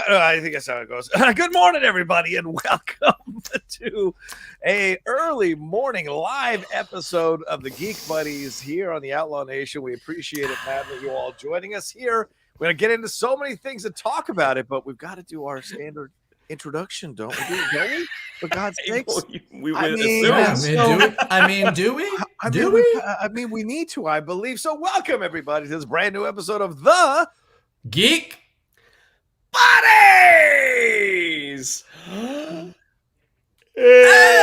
I think that's how it goes. Good morning, everybody, and welcome to a early morning live episode of the Geek Buddies here on the Outlaw Nation. We appreciate it, Matt, that you all joining us here. We're going to get into so many things to talk about it, but we've got to do our standard introduction, don't we? For God's sakes. We would assume. Do we? I mean, we need to, I believe. So welcome, everybody, to this brand new episode of the Geek Buddies. Hey!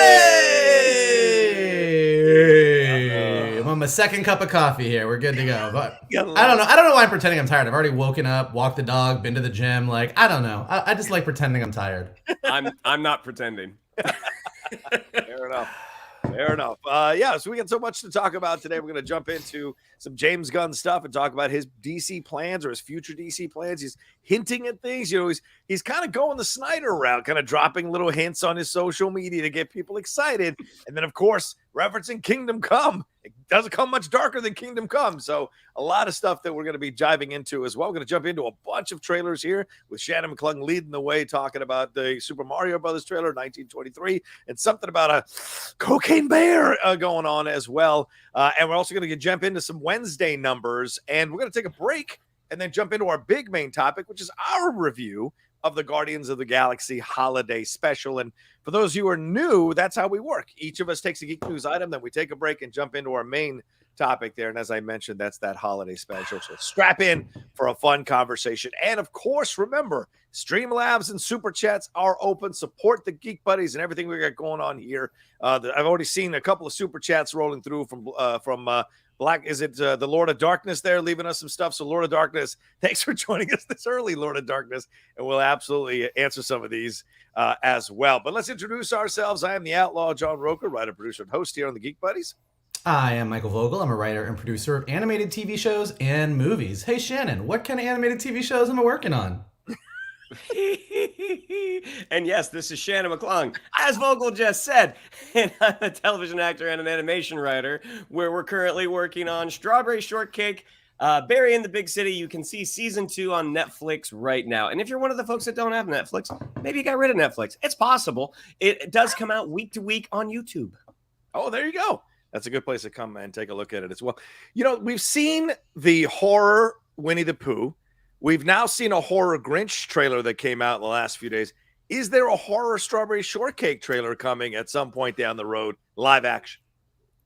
I'm on my second cup of coffee here. We're good to go. But I don't know why I'm pretending I'm tired. I've already woken up, walked the dog, been to the gym. Like, I don't know. I just like pretending I'm tired. I'm not pretending. Fair enough. So we got so much to talk about today. We're going to jump into some James Gunn stuff and talk about his DC plans or his future DC plans. He's hinting at things. You know, he's kind of going the Snyder route, kind of dropping little hints on his social media to get people excited. And then, of course, referencing Kingdom Come. It doesn't come much darker than Kingdom Come. So a lot of stuff that we're going to be diving into as well. We're going to jump into a bunch of trailers here with Shannon McClung leading the way, talking about the Super Mario Brothers trailer, 1923, and something about a cocaine bear going on as well. And we're also going to jump into some Wednesday numbers, and we're going to take a break and then jump into our big main topic, which is our review of the Guardians of the Galaxy holiday special. And for those of you who are new, that's how we work. Each of us takes a geek news item, then we take a break and jump into our main topic there. And as I mentioned, that's that holiday special. So strap in for a fun conversation. And of course, remember, Streamlabs and Super Chats are open. Support the Geek Buddies and everything we got going on here. I've already seen a couple of Super Chats rolling through from Black. Is it the Lord of Darkness there leaving us some stuff? So Lord of Darkness, thanks for joining us this early, Lord of Darkness. And we'll absolutely answer some of these as well. But let's introduce ourselves. I am the Outlaw John Rocha, writer, producer, and host here on the Geek Buddies. I am Michael Vogel. I'm a writer and producer of animated TV shows and movies. Hey, Shannon, what kind of animated TV shows am I working on? And yes, this is Shannon McClung, as Vogel just said, and I'm a television actor and an animation writer, where we're currently working on Strawberry Shortcake, Barry in the Big City. You can see season 2 on Netflix right now. And if you're one of the folks that don't have Netflix, maybe you got rid of Netflix. It's possible. It does come out week to week on YouTube. Oh, there you go. That's a good place to come and take a look at it as well. You know, we've seen the horror Winnie the Pooh. We've now seen a horror Grinch trailer that came out in the last few days. Is there a horror Strawberry Shortcake trailer coming at some point down the road, live action?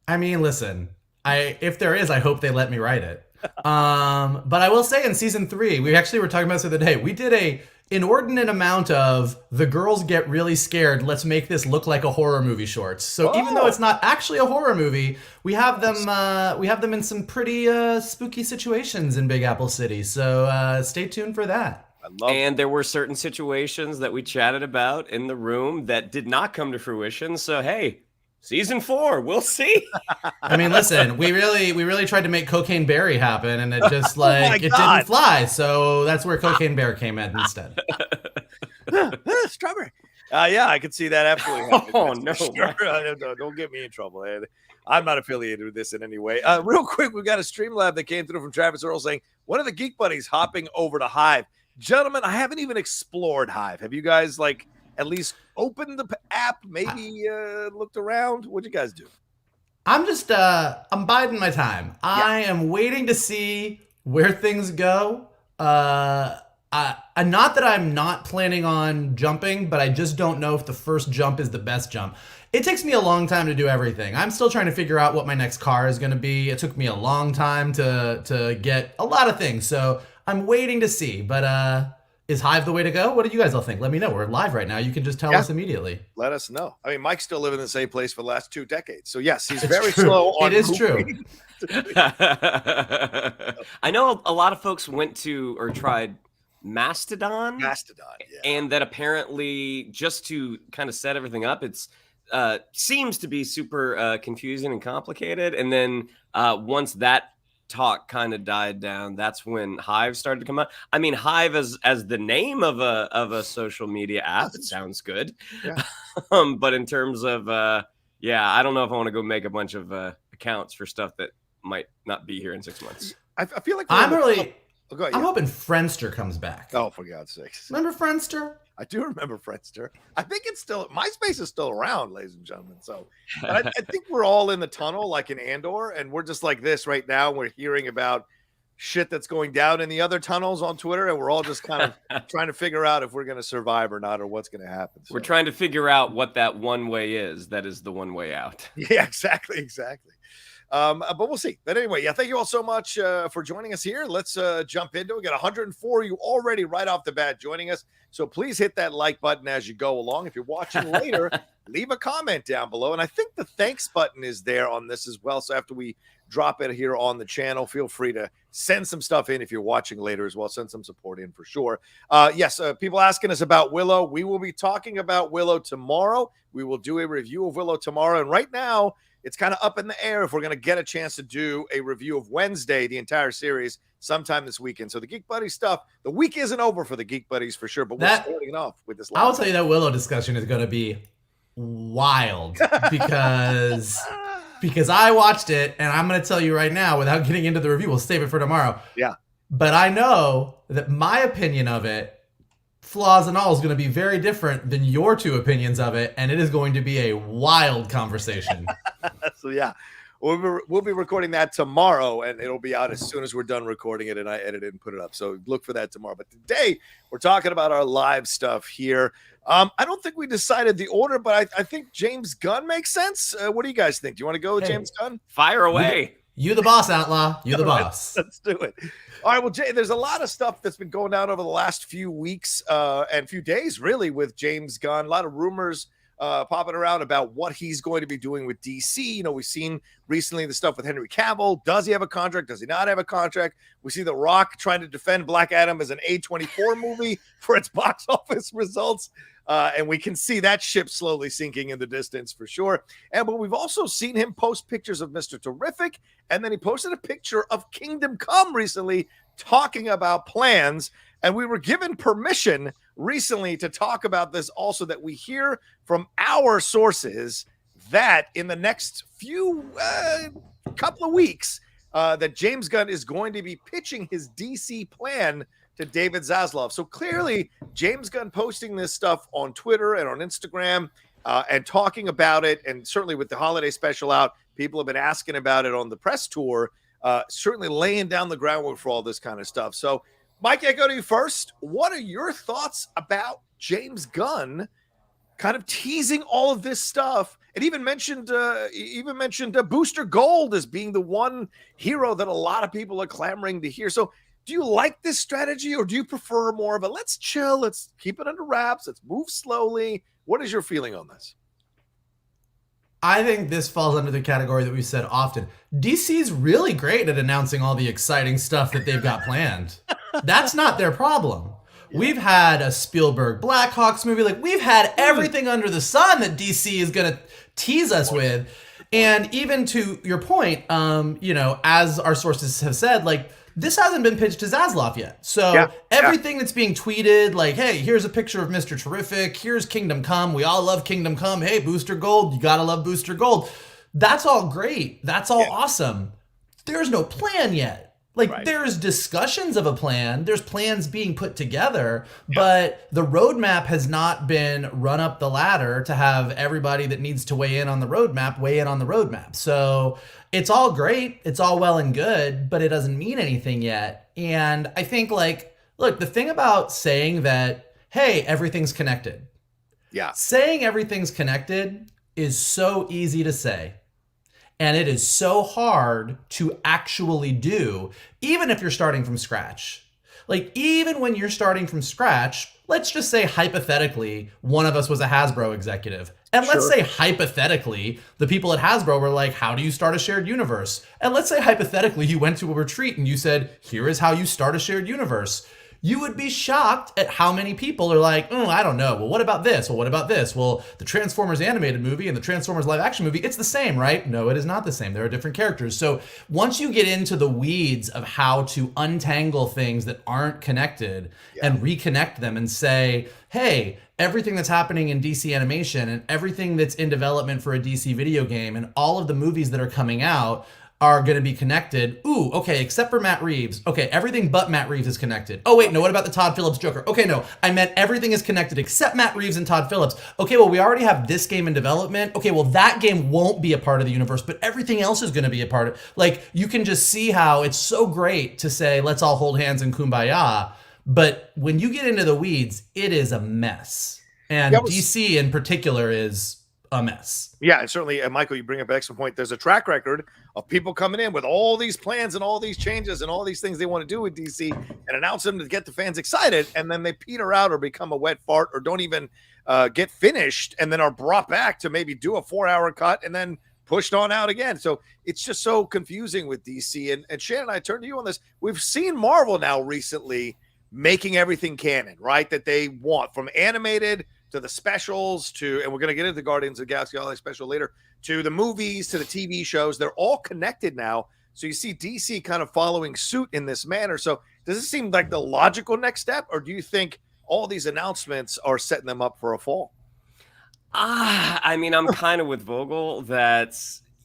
I mean, listen, if there is, I hope they let me write it. But I will say in season 3, we actually were talking about this the other day. We did a inordinate amount of the girls get really scared. Let's make this look like a horror movie shorts. So even though it's not actually a horror movie, we have them in some pretty spooky situations in Big Apple City. So stay tuned for that. And there were certain situations that we chatted about in the room that did not come to fruition. So, hey, season 4, we'll see. I mean, listen, we really tried to make Cocaine Berry happen, and it just it didn't fly. So that's where Cocaine Bear came in instead. Strawberry. Yeah, I could see that absolutely happening. Oh, no. Sure. Don't get me in trouble. I'm not affiliated with this in any way. Real quick, we've got a Streamlab that came through from Travis Earl saying, one of the Geek Buddies hopping over to Hive. Gentlemen, I haven't even explored Hive. Have you guys, at least opened the app, maybe looked around? What'd you guys do? I'm just, I'm biding my time. Yeah. I am waiting to see where things go. Not that I'm not planning on jumping, but I just don't know if the first jump is the best jump. It takes me a long time to do everything. I'm still trying to figure out what my next car is going to be. It took me a long time to get a lot of things. So I'm waiting to see, but is Hive the way to go? What do you guys all think? Let me know. We're live right now. You can just tell us immediately. Let us know. I mean, Mike's still living in the same place for the last 2 decades. So yes, he's very slow on it is true. I know a lot of folks went to or tried Mastodon, yeah. And that apparently, just to kind of set everything up, it's seems to be super confusing and complicated. And then once that talk kind of died down, that's when Hive started to come out. I mean, Hive as the name of a social media app, it sounds good. Yeah. But in terms of I don't know if I want to go make a bunch of accounts for stuff that might not be here in 6 months. I feel like Oh, go ahead, I'm yeah. hoping Friendster comes back. Oh, for God's sakes. Remember Friendster? I do remember Friendster. I think it's still, MySpace is still around, ladies and gentlemen. So I think we're all in the tunnel like in Andor, and we're just like this right now. We're hearing about shit that's going down in the other tunnels on Twitter, and we're all just kind of trying to figure out if we're going to survive or not, or what's going to happen. So. We're trying to figure out what that one way is. That is the one way out. Yeah, exactly. But we'll see. But anyway, yeah, thank you all so much for joining us here. Let's jump into it. We got 104 of you already right off the bat joining us. So please hit that like button as you go along. If you're watching later, leave a comment down below. And I think the thanks button is there on this as well. So after we drop it here on the channel, feel free to send some stuff in if you're watching later as well. Send some support in for sure. Yes, people asking us about Willow. We will be talking about Willow tomorrow. We will do a review of Willow tomorrow. And right now, it's kind of up in the air if we're going to get a chance to do a review of Wednesday, the entire series, sometime this weekend. So the Geek Buddies stuff, the week isn't over for the Geek Buddies for sure, but we're starting off with this. I will tell you that Willow discussion is going to be wild because I watched it, and I'm going to tell you right now, without getting into the review, we'll save it for tomorrow. Yeah. But I know that my opinion of it, flaws and all, is going to be very different than your two opinions of it, and it is going to be a wild conversation. So yeah, we'll be recording that tomorrow, and it'll be out as soon as we're done recording it and I edit it and put it up. So look for that tomorrow. But today we're talking about our live stuff here. I don't think we decided the order, but I think James Gunn makes sense. What do you guys think? Do you want to go with James Gunn? Fire away. You the boss, Outlaw. You the boss. Let's do it. All right. Well, Jay, there's a lot of stuff that's been going down over the last few weeks and few days, really, with James Gunn. A lot of rumors popping around about what he's going to be doing with DC. You know, we've seen recently the stuff with Henry Cavill. Does he have a contract? Does he not have a contract? We see The Rock trying to defend Black Adam as an A24 movie for its box office results. And we can see that ship slowly sinking in the distance for sure. But we've also seen him post pictures of Mr. Terrific. And then he posted a picture of Kingdom Come recently talking about plans. And we were given permission recently to talk about this also, that we hear from our sources that in the next few couple of weeks, that James Gunn is going to be pitching his DC plan to David Zaslav. So clearly, James Gunn posting this stuff on Twitter and on Instagram and talking about it, and certainly with the holiday special out, people have been asking about it on the press tour, certainly laying down the groundwork for all this kind of stuff. So, Mike, I go to you first. What are your thoughts about James Gunn kind of teasing all of this stuff? It even mentioned Booster Gold as being the one hero that a lot of people are clamoring to hear. So do you like this strategy, or do you prefer more of a let's chill, let's keep it under wraps, let's move slowly? What is your feeling on this? I think this falls under the category that we've said often. DC's really great at announcing all the exciting stuff that they've got planned. That's not their problem. We've had a Spielberg Blackhawks movie. Like, we've had everything under the sun that DC is going to tease us with. And even to your point, as our sources have said, like, this hasn't been pitched to Zaslav yet. So everything that's being tweeted, like, hey, here's a picture of Mr. Terrific. Here's Kingdom Come. We all love Kingdom Come. Hey, Booster Gold. You got to love Booster Gold. That's all great. That's all awesome. There's no plan yet. Like, there's discussions of a plan. There's plans being put together, but the roadmap has not been run up the ladder to have everybody that needs to weigh in on the roadmap weigh in on the roadmap. So it's all great. It's all well and good, but it doesn't mean anything yet. And I think, like, look, the thing about saying that, hey, everything's connected. Yeah. Saying everything's connected is so easy to say. And it is so hard to actually do, even if you're starting from scratch. Like, even when you're starting from scratch, let's just say hypothetically, one of us was a Hasbro executive. And let's say hypothetically, the people at Hasbro were like, how do you start a shared universe? And let's say hypothetically, you went to a retreat and you said, here is how you start a shared universe. You would be shocked at how many people are like, oh, I don't know. Well, what about this? Well, what about this? Well, the Transformers animated movie and the Transformers live action movie, it's the same, right? No, it is not the same. There are different characters. So once you get into the weeds of how to untangle things that aren't connected and reconnect them and say, hey, everything that's happening in DC animation and everything that's in development for a DC video game and all of the movies that are coming out are going to be connected. Ooh, okay, except for Matt Reeves. Okay, everything but Matt Reeves is connected. Oh, wait, no, what about the Todd Phillips Joker? Okay, no, I meant everything is connected except Matt Reeves and Todd Phillips. Okay, well, we already have this game in development. Okay, well, that game won't be a part of the universe, but everything else is going to be a part of. Like, you can just see how it's so great to say, let's all hold hands and kumbaya. But when you get into the weeds, it is a mess. And DC in particular is a mess. Yeah, and certainly, Michael, you bring up an excellent point. There's a track record of people coming in with all these plans and all these changes and all these things they want to do with DC and announce them to get the fans excited, and then they peter out or become a wet fart or don't even get finished, and then are brought back to maybe do a 4-hour cut and then pushed on out again. So it's just so confusing with DC. And Shannon, I turn to you on this. We've seen Marvel now recently making everything canon, right? That they want, from animated to the specials to, and we're going to get into the Guardians of the Galaxy Holiday special later, to the movies, to the TV shows. They're all connected now. So you see DC kind of following suit in this manner. So does it seem like the logical next step, or do you think all these announcements are setting them up for a fall? I mean, I'm kind of with Vogel that,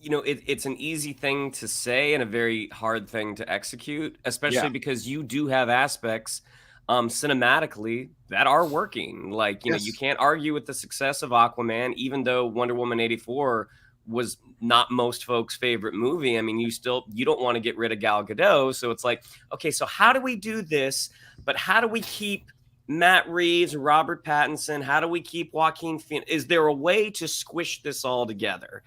it's an easy thing to say and a very hard thing to execute, especially because you do have aspects cinematically that are working. Like, you can't argue with the success of Aquaman, even though Wonder Woman 84 was not most folks' favorite movie. I mean, you don't want to get rid of Gal Gadot. So it's like, okay, so how do we do this? But how do we keep Matt Reeves, Robert Pattinson? How do we keep Joaquin Phoenix? Is there a way to squish this all together?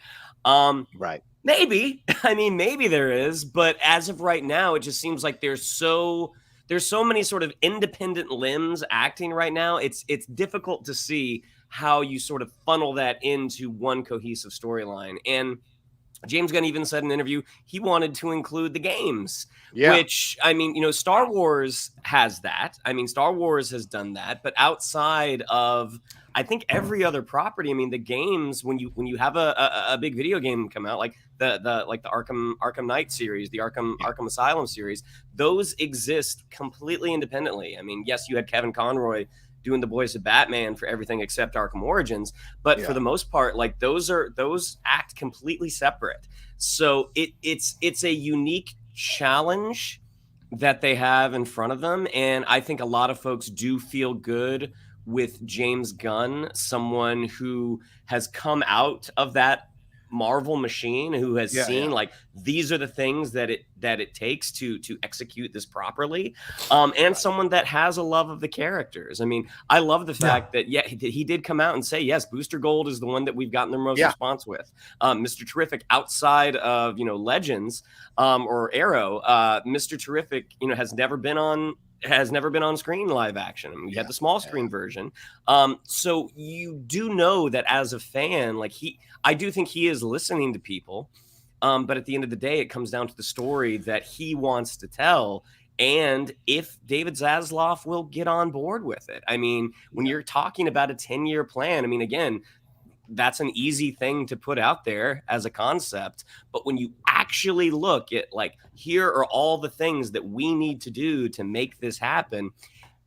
Right. Maybe. I mean, maybe there is. But as of right now, it just seems like there's so many sort of independent limbs acting right now. It's difficult to see how you sort of funnel that into one cohesive storyline. And James Gunn even said in an interview he wanted to include the games, which, I mean, Star Wars has that. I mean, Star Wars has done that. But outside of, I think, every other property, I mean, the games, when you have a big video game come out, like the Arkham Knight series, the Arkham Asylum series, those exist completely independently. I mean, yes, you had Kevin Conroy doing the voice of Batman for everything except Arkham Origins, but for the most part, like, those act completely separate. So it's a unique challenge that they have in front of them, and I think a lot of folks do feel good with James Gunn, someone who has come out of that Marvel machine, who has seen like, these are the things that it takes to execute this properly, and someone that has a love of the characters. I mean, I love the fact that he did come out and say, yes, Booster Gold is the one that we've gotten the most response with. Mr. Terrific, outside of Legends or Arrow, Mr. Terrific has never been on screen live action. I mean, we had the small screen version. So you do know that as a fan, like, I do think he is listening to people. But at the end of the day, it comes down to the story that he wants to tell, and if David Zaslav will get on board with it. I mean, when you're talking about a 10-year plan, I mean, again, that's an easy thing to put out there as a concept. But when you actually look at, like, here are all the things that we need to do to make this happen,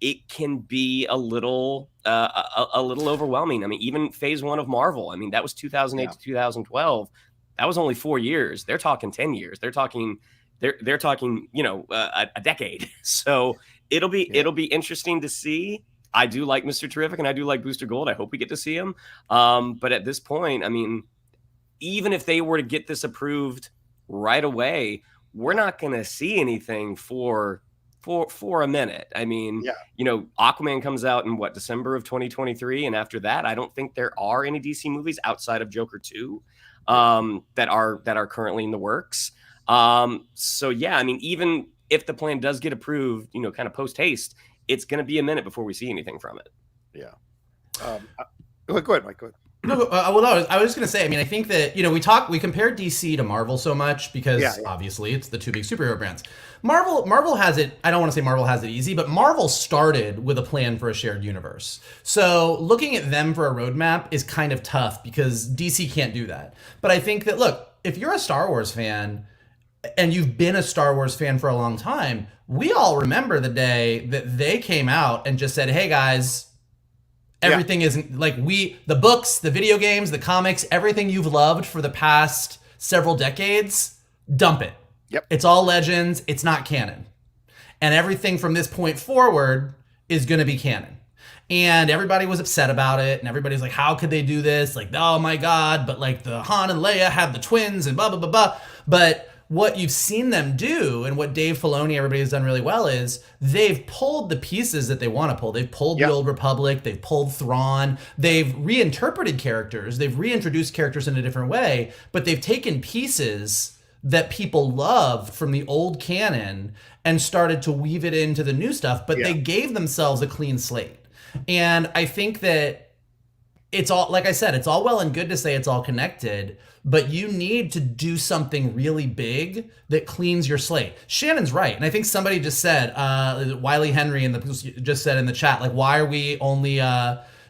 it can be a little overwhelming. I mean, even phase 1 of Marvel, I mean, that was 2008 to 2012. That was only 4 years. They're talking 10 years. They're talking, a decade. So it'll be interesting to see. I do like Mr. Terrific and I do like Booster Gold. I hope we get to see him. But at this point, I mean, even if they were to get this approved right away, we're not going to see anything for a minute. I mean, Aquaman comes out in December of 2023. And after that, I don't think there are any DC movies outside of Joker 2 that are currently in the works. So yeah, I mean, even if the plan does get approved, kind of post haste, it's going to be a minute before we see anything from it. Yeah. Go ahead, Mike. Go ahead. No, I was just going to say, I mean, I think that, we compare DC to Marvel so much because obviously it's the two big superhero brands. Marvel has it, I don't want to say Marvel has it easy, but Marvel started with a plan for a shared universe. So looking at them for a roadmap is kind of tough because DC can't do that. But I think that, look, if you're a Star Wars fan and you've been a Star Wars fan for a long time, we all remember the day that they came out and just said, hey guys, everything isn't like the books, the video games, the comics, everything you've loved for the past several decades, dump it. Yep. It's all legends. It's not canon. And everything from this point forward is going to be canon. And everybody was upset about it. And everybody's like, how could they do this? Like, oh my God. But like the Han and Leia had the twins and blah, blah, blah, blah. But what you've seen them do and what Dave Filoni, everybody has done really well is they've pulled the pieces that they want to pull. They've pulled the Old Republic. They've pulled Thrawn. They've reinterpreted characters. They've reintroduced characters in a different way. But they've taken pieces that people loved from the old canon and started to weave it into the new stuff. But they gave themselves a clean slate. And I think that it's all, like I said, it's all well and good to say it's all connected, but you need to do something really big that cleans your slate. Shannon's right. And I think somebody just said, Wiley Henry just said in the chat, like, why are we only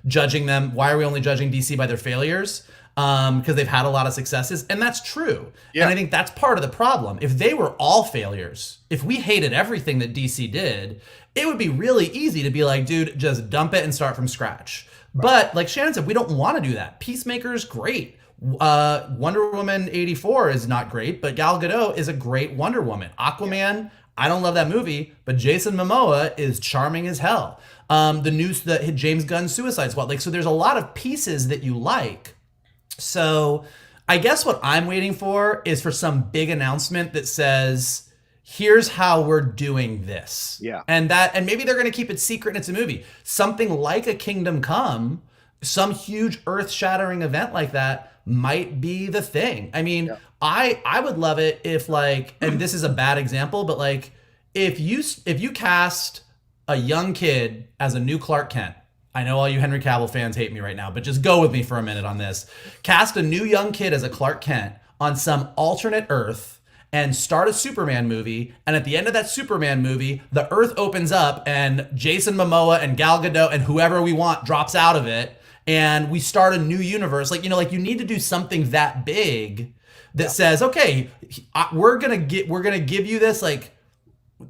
judging them? Why are we only judging DC by their failures? Because they've had a lot of successes. And that's true. Yeah. And I think that's part of the problem. If they were all failures, if we hated everything that DC did, it would be really easy to be like, dude, just dump it and start from scratch. Right. But like Shannon said, we don't want to do that. Peacemaker's great. Wonder Woman 84 is not great, but Gal Gadot is a great Wonder Woman. Aquaman, I don't love that movie, but Jason Momoa is charming as hell. The James Gunn Suicide Squad. Like, so there's a lot of pieces that you like. So I guess what I'm waiting for is for some big announcement that says, here's how we're doing this. Yeah. And maybe they're going to keep it secret and it's a movie. Something like a Kingdom Come, some huge earth-shattering event like that might be the thing. I mean, I would love it if, like, and this is a bad example, but like if you cast a young kid as a new Clark Kent. I know all you Henry Cavill fans hate me right now, but just go with me for a minute on this. Cast a new young kid as a Clark Kent on some alternate Earth and start a Superman movie. And at the end of that Superman movie, the Earth opens up and Jason Momoa and Gal Gadot and whoever we want drops out of it. And we start a new universe. Like, you need to do something that big that says, okay, we're going to give you this, like,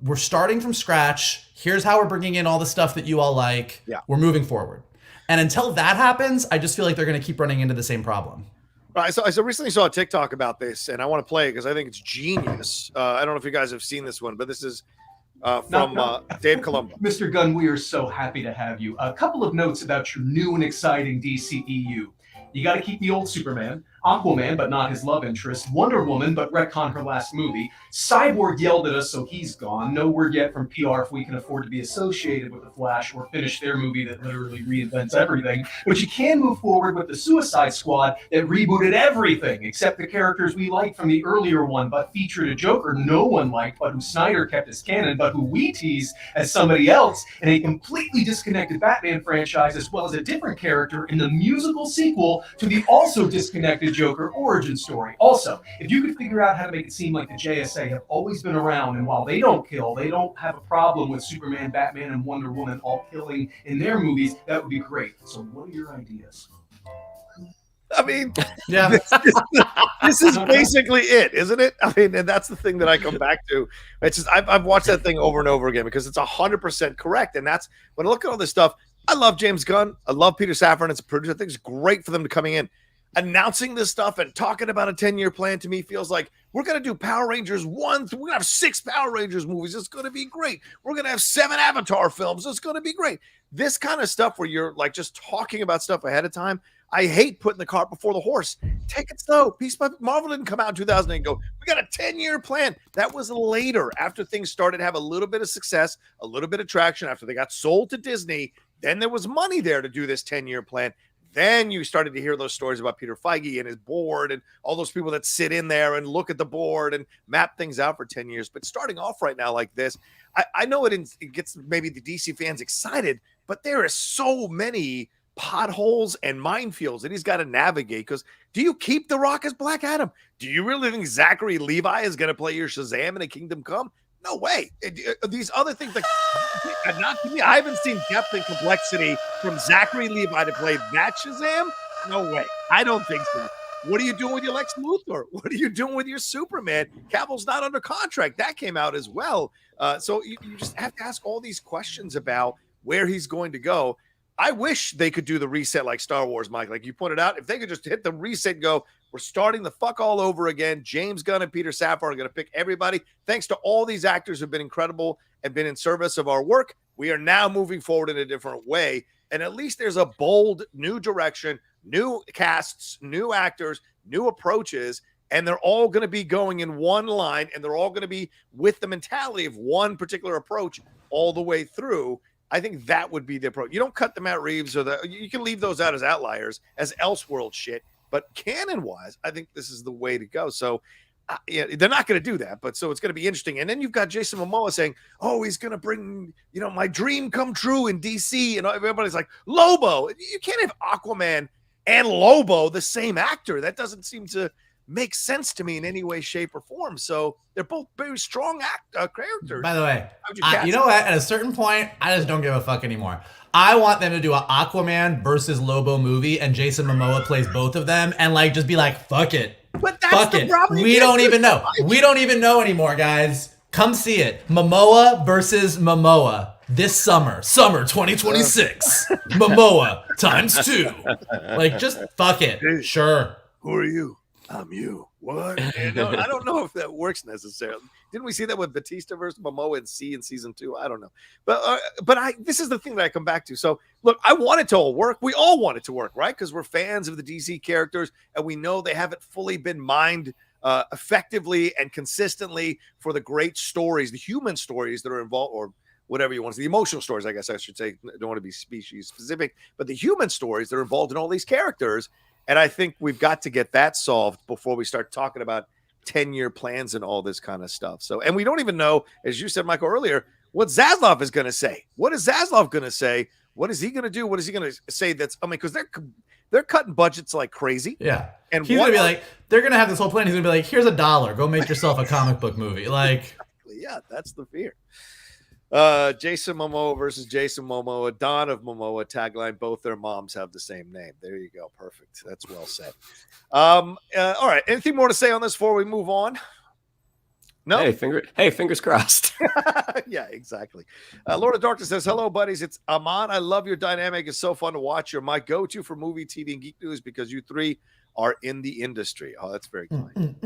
we're starting from scratch. Here's how we're bringing in all the stuff that you all like. Yeah. We're moving forward. And until that happens, I just feel like they're going to keep running into the same problem. Right. So I recently saw a TikTok about this, and I want to play it because I think it's genius. I don't know if you guys have seen this one, but this is from Dave Colombo. Mr. Gunn, we are so happy to have you. A couple of notes about your new and exciting DCEU. You got to keep the old Superman, Aquaman, but not his love interest, Wonder Woman, but retcon her last movie. Cyborg yelled at us, so he's gone. No word yet from PR if we can afford to be associated with The Flash or finish their movie that literally reinvents everything. But you can move forward with the Suicide Squad that rebooted everything except the characters we liked from the earlier one, but featured a Joker no one liked, but who Snyder kept as canon, but who we teased as somebody else, and a completely disconnected Batman franchise, as well as a different character in the musical sequel to the also disconnected Joker origin story. Also, if you could figure out how to make it seem like the JSA have always been around, and while they don't kill, they don't have a problem with Superman, Batman, and Wonder Woman all killing in their movies, that would be great. So what are your ideas? I mean, yeah, this is basically it, isn't it? I mean, and that's the thing that I come back to. It's just I've watched that thing over and over again because it's 100% correct. And that's when I look at all this stuff. I love James Gunn. I love Peter Safran as a producer. I think it's great for them to coming in, announcing this stuff and talking about a 10-year plan. To me, feels like we're going to do Power Rangers 1. We're going to have 6 Power Rangers movies. It's going to be great. We're going to have 7 Avatar films. It's going to be great. This kind of stuff where you're like just talking about stuff ahead of time. I hate putting the cart before the horse. Take it slow. Piece by Marvel didn't come out in 2008 and go, we got a 10-year plan. That was later after things started to have a little bit of success, a little bit of traction after they got sold to Disney. Then there was money there to do this 10-year plan. Then you started to hear those stories about Peter Feige and his board and all those people that sit in there and look at the board and map things out for 10 years. But starting off right now like this, I know it gets maybe the DC fans excited, but there are so many potholes and minefields that he's got to navigate. Because do you keep The Rock as Black Adam? Do you really think Zachary Levi is going to play your Shazam in A Kingdom Come? No way. These other things, like, not to me. I haven't seen depth and complexity from Zachary Levi to play that Shazam. No way. I don't think so. What are you doing with your Lex Luthor? What are you doing with your Superman? Cavill's not under contract. That came out as well. So you just have to ask all these questions about where he's going to go. I wish they could do the reset like Star Wars, Mike. Like you pointed out, if they could just hit the reset and go, We're starting the fuck all over again. James Gunn and Peter Safran are going to pick everybody. Thanks to all these actors who've been incredible and been in service of our work. We are now moving forward in a different way. And at least there's a bold new direction, new casts, new actors, new approaches, and they're all going to be going in one line, and they're all going to be with the mentality of one particular approach all the way through. I think that would be the approach. You don't cut the Matt Reeves you can leave those out as outliers, as Elseworld shit. But canon-wise, I think this is the way to go. So they're not going to do that, but so it's going to be interesting. And then you've got Jason Momoa saying, "Oh, he's going to bring, my dream come true in DC," and everybody's like, "Lobo." You can't have Aquaman and Lobo the same actor. That doesn't seem to make sense to me in any way, shape, or form. So they're both very strong characters. By the way, you know what? At a certain point, I just don't give a fuck anymore. I want them to do an Aquaman versus Lobo movie, and Jason Momoa plays both of them, and just be like, "Fuck it." But that's the problem. We don't even know. We don't even know anymore, guys. Come see it. Momoa versus Momoa this summer 2026. Momoa ×2. Just fuck it. Hey, sure. Who are you? I'm you. What? I don't know if that works necessarily. Didn't we see that with Batista versus Momoa in season 2? I don't know. But this is the thing that I come back to. So look, I want it to all work. We all want it to work, right? Because we're fans of the DC characters, and we know they haven't fully been mined effectively and consistently for the great stories, the human stories that are involved, or whatever you want to say, the emotional stories, I guess I should say. I don't want to be species specific, but the human stories that are involved in all these characters. And I think we've got to get that solved before we start talking about 10-year plans and all this kind of stuff. So, and we don't even know, as you said, Michael, earlier, what Zaslav is going to say. What is Zaslav going to say? What is he going to do? What is he going to say? Because they're cutting budgets like crazy. Yeah. And he's going to be like, they're going to have this whole plan. He's going to be like, "Here's $1. Go make yourself a comic book movie." Yeah, that's the fear. Jason Momoa versus Jason Momoa, Dawn of Momoa tagline. Both their moms have the same name. There you go. Perfect. That's well said. All right. Anything more to say on this before we move on? No. Hey, fingers crossed. Yeah, exactly. Lord of Darkness says, "Hello, buddies. It's Ahmad. I love your dynamic. It's so fun to watch. You're my go-to for movie, TV, and geek news because you three are in the industry." Oh, that's very kind.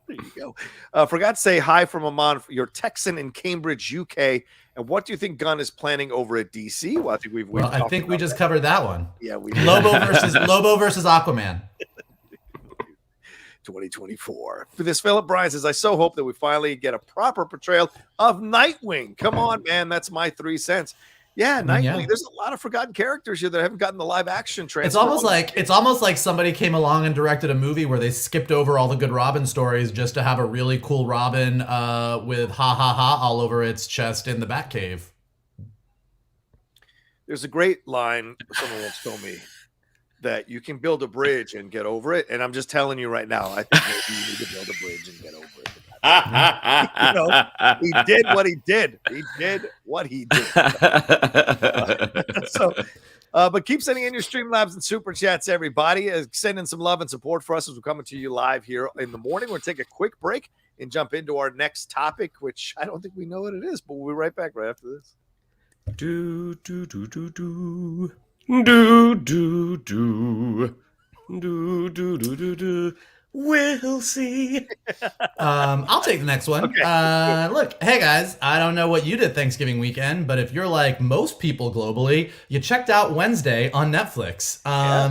There you go. Forgot to say hi from Amon, your Texan in Cambridge, UK. And what do you think Gunn is planning over at DC? Well, I think we just covered that one. Yeah, we Lobo versus Aquaman. 2024. For this, Philip Bryan says, "I so hope that we finally get a proper portrayal of Nightwing." Come on, man. That's my 3 cents. Yeah, Nightwing. Yeah. There's a lot of forgotten characters here that haven't gotten the live action transfer. It's almost like somebody came along and directed a movie where they skipped over all the good Robin stories just to have a really cool Robin with ha ha ha all over its chest in the Batcave. There's a great line someone once told me that you can build a bridge and get over it, and I'm just telling you right now, I think maybe you need to build a bridge and get over it. He did what he did. He did what he did. But keep sending in your Streamlabs and Super Chats, everybody. Send in some love and support for us as we're coming to you live here in the morning. We'll take a quick break and jump into our next topic, which I don't think we know what it is, but we'll be right back right after this. Do, do, do, do, do. Do, do, do. Do, do, do, do, do. We'll see. I'll take the next one. Okay. Look, hey guys, I don't know what you did Thanksgiving weekend, but if you're like most people globally, you checked out Wednesday on Netflix.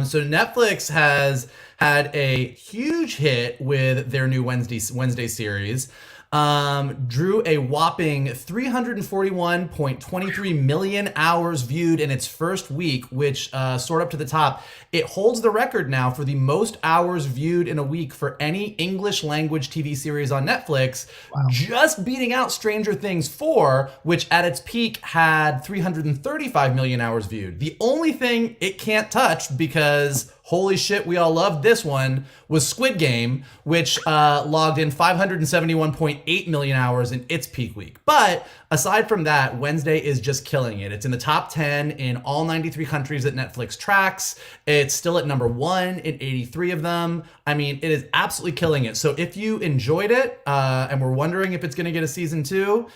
So Netflix has had a huge hit with their new Wednesday series. Drew a whopping 341.23 million hours viewed in its first week, which soared up to the top. It holds the record now for the most hours viewed in a week for any English language TV series on Netflix, just beating out Stranger Things 4, which at its peak had 335 million hours viewed. The only thing it can't touch, because holy shit, we all loved this one, was Squid Game, which logged in 571.8 million hours in its peak week. But aside from that, Wednesday is just killing it. It's in the top 10 in all 93 countries that Netflix tracks. It's still at number 1 in 83 of them. I mean, it is absolutely killing it. So if you enjoyed it and were wondering if it's going to get a season 2,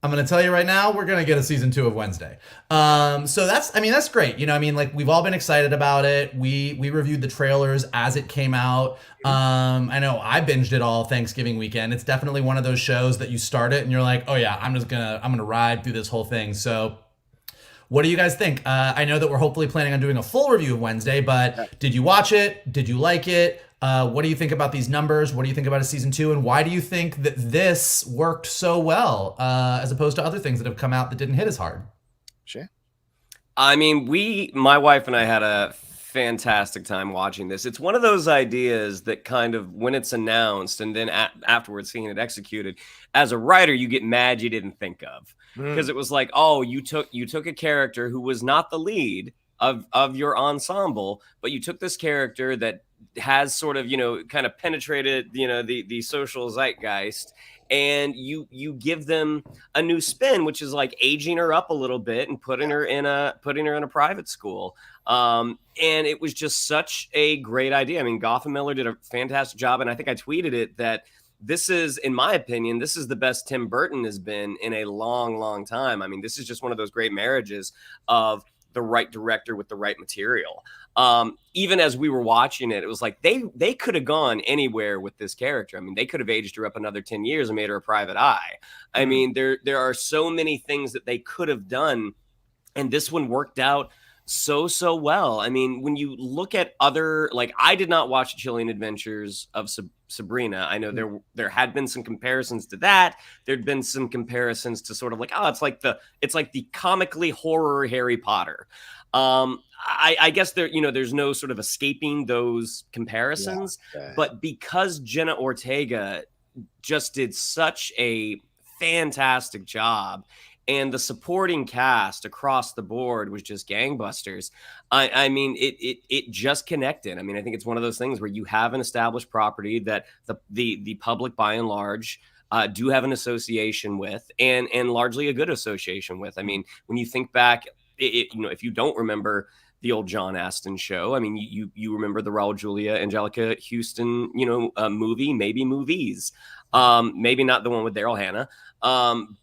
I'm going to tell you right now, we're going to get a season 2 of Wednesday. So that's great. Like we've all been excited about it. We reviewed the trailers as it came out. I know I binged it all Thanksgiving weekend. It's definitely one of those shows that you start it and you're like, oh yeah, I'm going to ride through this whole thing. So what do you guys think? I know that we're hopefully planning on doing a full review of Wednesday, but did you watch it? Did you like it? What do you think about these numbers? What do you think about a season 2? And why do you think that this worked so well as opposed to other things that have come out that didn't hit as hard? Sure. I mean, my wife and I had a fantastic time watching this. It's one of those ideas that kind of, when it's announced and then afterwards seeing it executed, as a writer, you get mad you didn't think of. Because it was like, oh, you took a character who was not the lead of your ensemble, but you took this character that has sort of, kind of penetrated, the social zeitgeist, and you give them a new spin, which is like aging her up a little bit and putting her in a private school. And it was just such a great idea. I mean, Gotham Miller did a fantastic job, and I think I tweeted it that this is, in my opinion, this is the best Tim Burton has been in a long, long time. I mean, this is just one of those great marriages of the right director with the right material. Even as we were watching it, it was like they could have gone anywhere with this character. I mean, they could have aged her up another 10 years and made her a private eye. I mean, there are so many things that they could have done, and this one worked out so well. I mean, when you look at other, like, I did not watch Chilling Adventures of Sabrina. I know there had been some comparisons to that. There'd been some comparisons to sort of like, oh, it's like the comically horror Harry Potter. I guess there's no sort of escaping those comparisons, but because Jenna Ortega just did such a fantastic job, and the supporting cast across the board was just gangbusters. I mean, it just connected. I mean, I think it's one of those things where you have an established property that the public, by and large, do have an association with, and largely a good association with. I mean, when you think back, if you don't remember the old John Astin show, I mean, you remember the Raul Julia, Angelica Houston, movie, maybe movies. Maybe not the one with Daryl Hannah.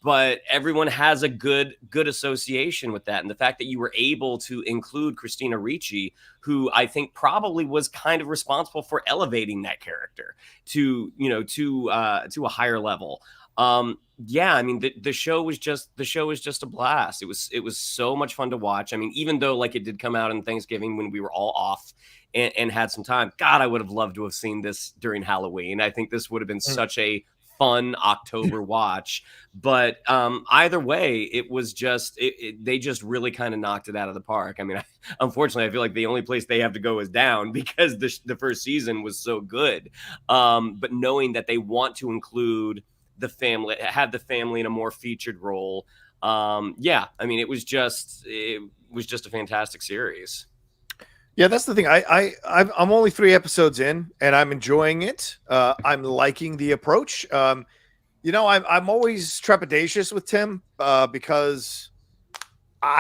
But everyone has a good association with that. And the fact that you were able to include Christina Ricci, who I think probably was kind of responsible for elevating that character to a higher level. I mean, the show was just a blast. It was so much fun to watch. I mean, even though like it did come out on Thanksgiving when we were all off and had some time, God, I would have loved to have seen this during Halloween. I think this would have been such a fun October watch. But either way, it was just they just really kind of knocked it out of the park. I mean, unfortunately, I feel like the only place they have to go is down because the first season was so good. But knowing that they want to include the family, have the family in a more featured role. I mean, it was just a fantastic series. Yeah, that's the thing. I'm only 3 episodes in, and I'm enjoying it. I'm liking the approach. I'm always trepidatious with Tim because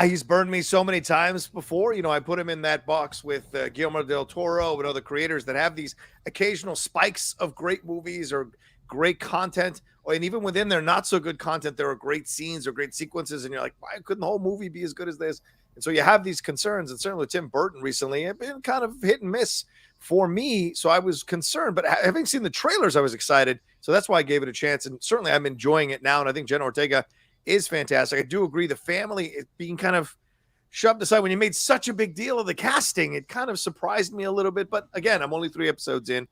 he's burned me so many times before. I put him in that box with Guillermo del Toro and other creators that have these occasional spikes of great movies or great content, and even within their not so good content, there are great scenes or great sequences, and you're like, why couldn't the whole movie be as good as this? And so you have these concerns, and certainly Tim Burton recently have been kind of hit and miss for me. So I was concerned, but having seen the trailers, I was excited. So that's why I gave it a chance. And certainly I'm enjoying it now. And I think Jenna Ortega is fantastic. I do agree the family is being kind of shoved aside. When you made such a big deal of the casting, it kind of surprised me a little bit. But again, I'm only 3 episodes in.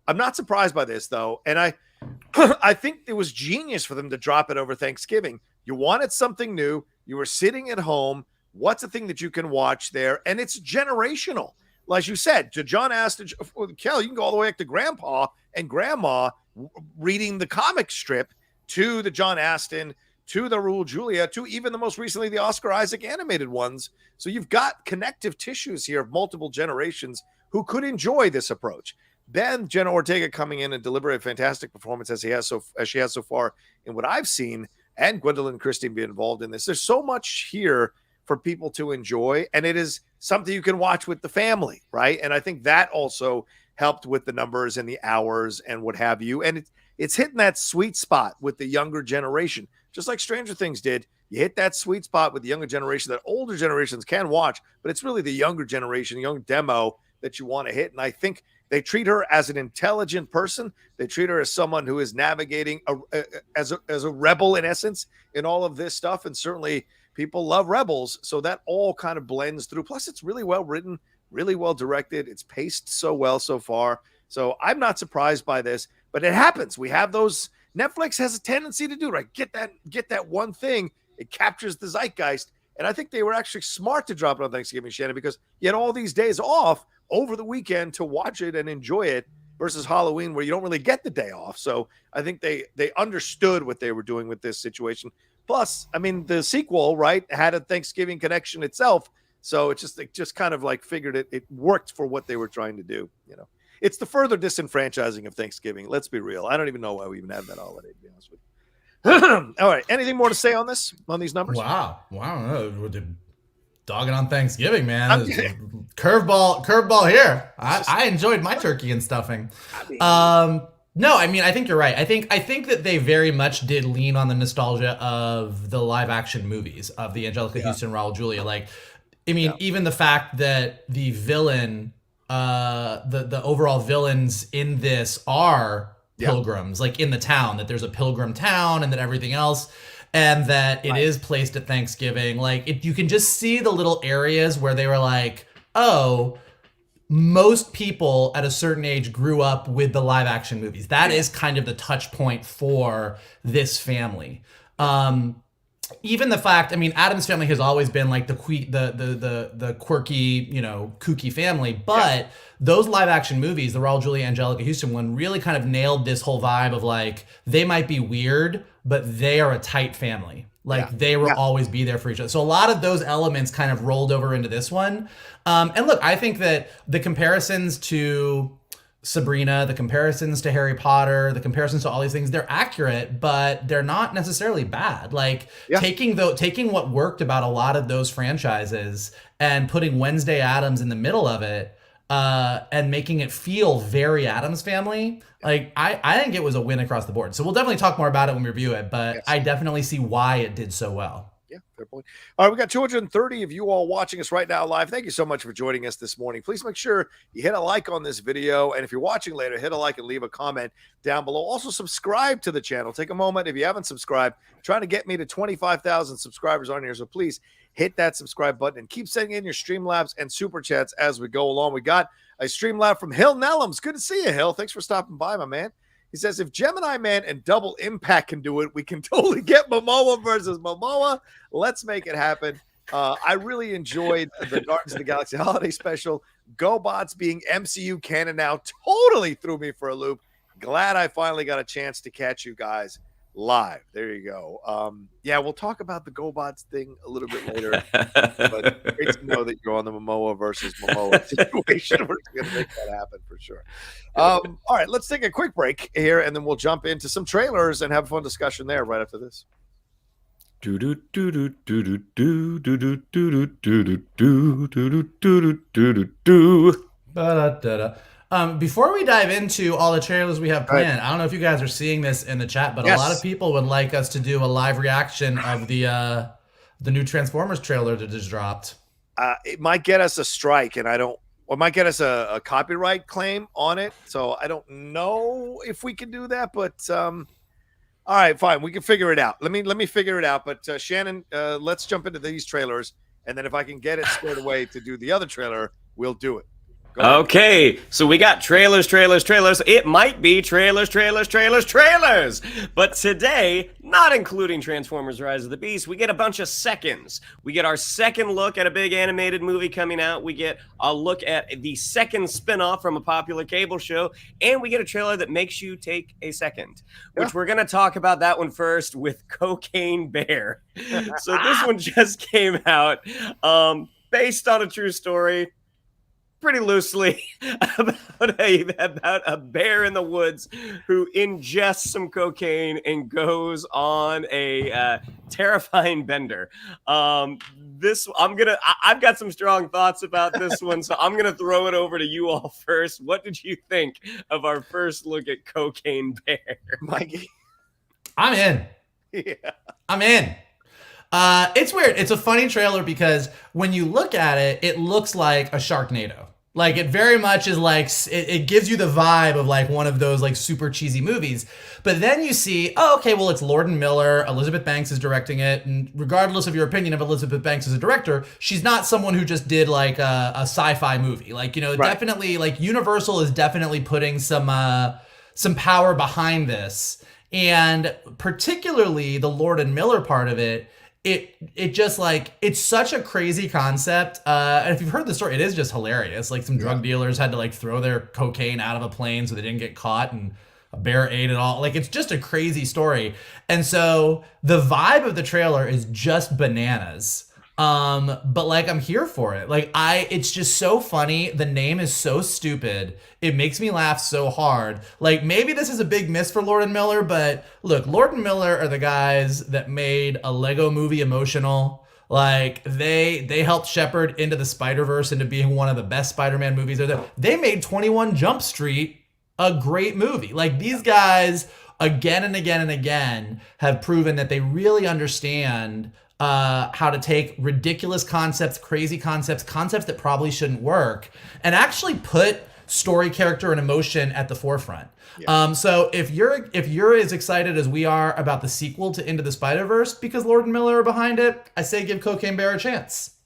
I'm not surprised by this, though. And I think it was genius for them to drop it over Thanksgiving. You wanted something new. You were sitting at home. What's a thing that you can watch there? And it's generational. Like you said, to John Astin, Kel, you can go all the way back to Grandpa and Grandma reading the comic strip, to the John Astin, to the Raul Julia, to even the most recently the Oscar Isaac animated ones. So you've got connective tissues here of multiple generations who could enjoy this approach. Then Jenna Ortega coming in and delivering a fantastic performance as she has so far in what I've seen, and Gwendolyn Christie being involved in this. There's so much here for people to enjoy, and it is something you can watch with the family, right? And I think that also helped with the numbers and the hours and what have you. And it's hitting that sweet spot with the younger generation, just like Stranger Things did. You hit that sweet spot with the younger generation that older generations can watch, but it's really the younger generation, young demo that you want to hit. And I think they treat her as an intelligent person. They treat her as someone who is navigating as a rebel in essence in all of this stuff. And certainly people love rebels. So that all kind of blends through. Plus, it's really well written, really well directed. It's paced so well so far. So I'm not surprised by this, but it happens. We have those. Netflix has a tendency to do, right? Get that one thing. It captures the zeitgeist. And I think they were actually smart to drop it on Thanksgiving, Shannon, because you had all these days off over the weekend to watch it and enjoy it versus Halloween where you don't really get the day off. So I think they understood what they were doing with this situation. Plus, I mean, the sequel, right, had a Thanksgiving connection itself. So it just kind of like figured it worked for what they were trying to do. You know, it's the further disenfranchising of Thanksgiving. Let's be real. I don't even know why we even have that holiday, to be honest with you. All right. Anything more to say on these numbers? Wow. We're dogging on Thanksgiving, man. Curveball here. I enjoyed my turkey and stuffing. No, I mean, I think you're right. I think that they very much did lean on the nostalgia of the live action movies of the Angelica Houston, Raul Julia. Like, I mean, even the fact that the villain, the overall villains in this are pilgrims, like in the town, that there's a pilgrim town and that everything else, and that it is placed at Thanksgiving. Like, you can just see the little areas where they were like, oh, most people at a certain age grew up with the live action movies. That is kind of the touch point for this family. Even the fact, I mean, Addams Family has always been like the quirky, you know, kooky family, but those live action movies, the Raul Julia, Angelica Houston one, really kind of nailed this whole vibe of like, they might be weird, but they are a tight family. Like they will always be there for each other. So a lot of those elements kind of rolled over into this one. And look, I think that the comparisons to Sabrina, the comparisons to Harry Potter, the comparisons to all these things, they're accurate, but they're not necessarily bad. Like taking what worked about a lot of those franchises and putting Wednesday Addams in the middle of it, and making it feel very Addams Family. Like I think it was a win across the board. So we'll definitely talk more about it when we review it, but I definitely see why it did so well. Yeah, fair point. All right, we got 230 of you all watching us right now live. Thank you so much for joining us this morning. Please make sure you hit a like on this video. And if you're watching later, hit a like and leave a comment down below. Also, subscribe to the channel. Take a moment. If you haven't subscribed, trying to get me to 25,000 subscribers on here. So please hit that subscribe button and keep sending in your Streamlabs and Super Chats as we go along. We got a Streamlab from Hill Nellums. Good to see you, Hill. Thanks for stopping by, my man. He says, if Gemini Man and Double Impact can do it, we can totally get Momoa versus Momoa. Let's make it happen. I really enjoyed the Guardians of the Galaxy holiday special. GoBots being MCU canon now totally threw me for a loop. Glad I finally got a chance to catch you guys live. There you go. Yeah, we'll talk about the GoBots thing a little bit later. But great to know that you're on the Momoa versus Momoa situation. We're going to make that happen for sure. All right, let's take a quick break here, and then we'll jump into some trailers and have a fun discussion there right after this. Before we dive into all the trailers we have planned, I don't know if you guys are seeing this in the chat, but a lot of people would like us to do a live reaction of the new Transformers trailer that just dropped. It might get us a strike, and it might get us a copyright claim on it. So I don't know if we can do that, but all right, fine. We can figure it out. Let me figure it out. But Shannon, let's jump into these trailers, and then if I can get it squared away to do the other trailer, we'll do it. Okay, so we got trailers. It might be trailers. But today, not including Transformers Rise of the Beast, we get a bunch of seconds. We get our second look at a big animated movie coming out. We get a look at the second spinoff from a popular cable show. And we get a trailer that makes you take a second, which we're going to talk about that one first with Cocaine Bear. So this one just came out based on a true story. pretty loosely about a bear in the woods who ingests some cocaine and goes on a terrifying bender. I've got some strong thoughts about this one, so I'm gonna throw it over to you all first. What did you think of our first look at Cocaine Bear, Mikey? I'm in. Yeah. I'm in. It's weird. It's a funny trailer because when you look at it, it looks like a Sharknado. Like it very much is like, it gives you the vibe of like one of those like super cheesy movies. But then you see, oh, okay, well, it's Lord and Miller. Elizabeth Banks is directing it. And regardless of your opinion of Elizabeth Banks as a director, she's not someone who just did like a sci-fi movie. Like, you know, Right. Definitely like Universal is definitely putting some power behind this. And particularly the Lord and Miller part of it, it just like, it's such a crazy concept. And if you've heard the story, it is just hilarious. Like some drug dealers had to like throw their cocaine out of a plane so they didn't get caught, and a bear ate it all. Like it's just a crazy story. And so the vibe of the trailer is just bananas. But like I'm here for it. Like it's just so funny. The name is so stupid. It makes me laugh so hard. Like maybe this is a big miss for Lord and Miller, but look, Lord and Miller are the guys that made a Lego movie emotional. Like they helped shepherd Into the Spider-Verse into being one of the best Spider-Man movies. They made 21 Jump Street a great movie. Like these guys again and again and again have proven that they really understand how to take ridiculous concepts, crazy concepts that probably shouldn't work, and actually put story, character, and emotion at the forefront. Yeah. So if you're as excited as we are about the sequel to Into the Spider-Verse because Lord and Miller are behind it, I say give Cocaine Bear a chance.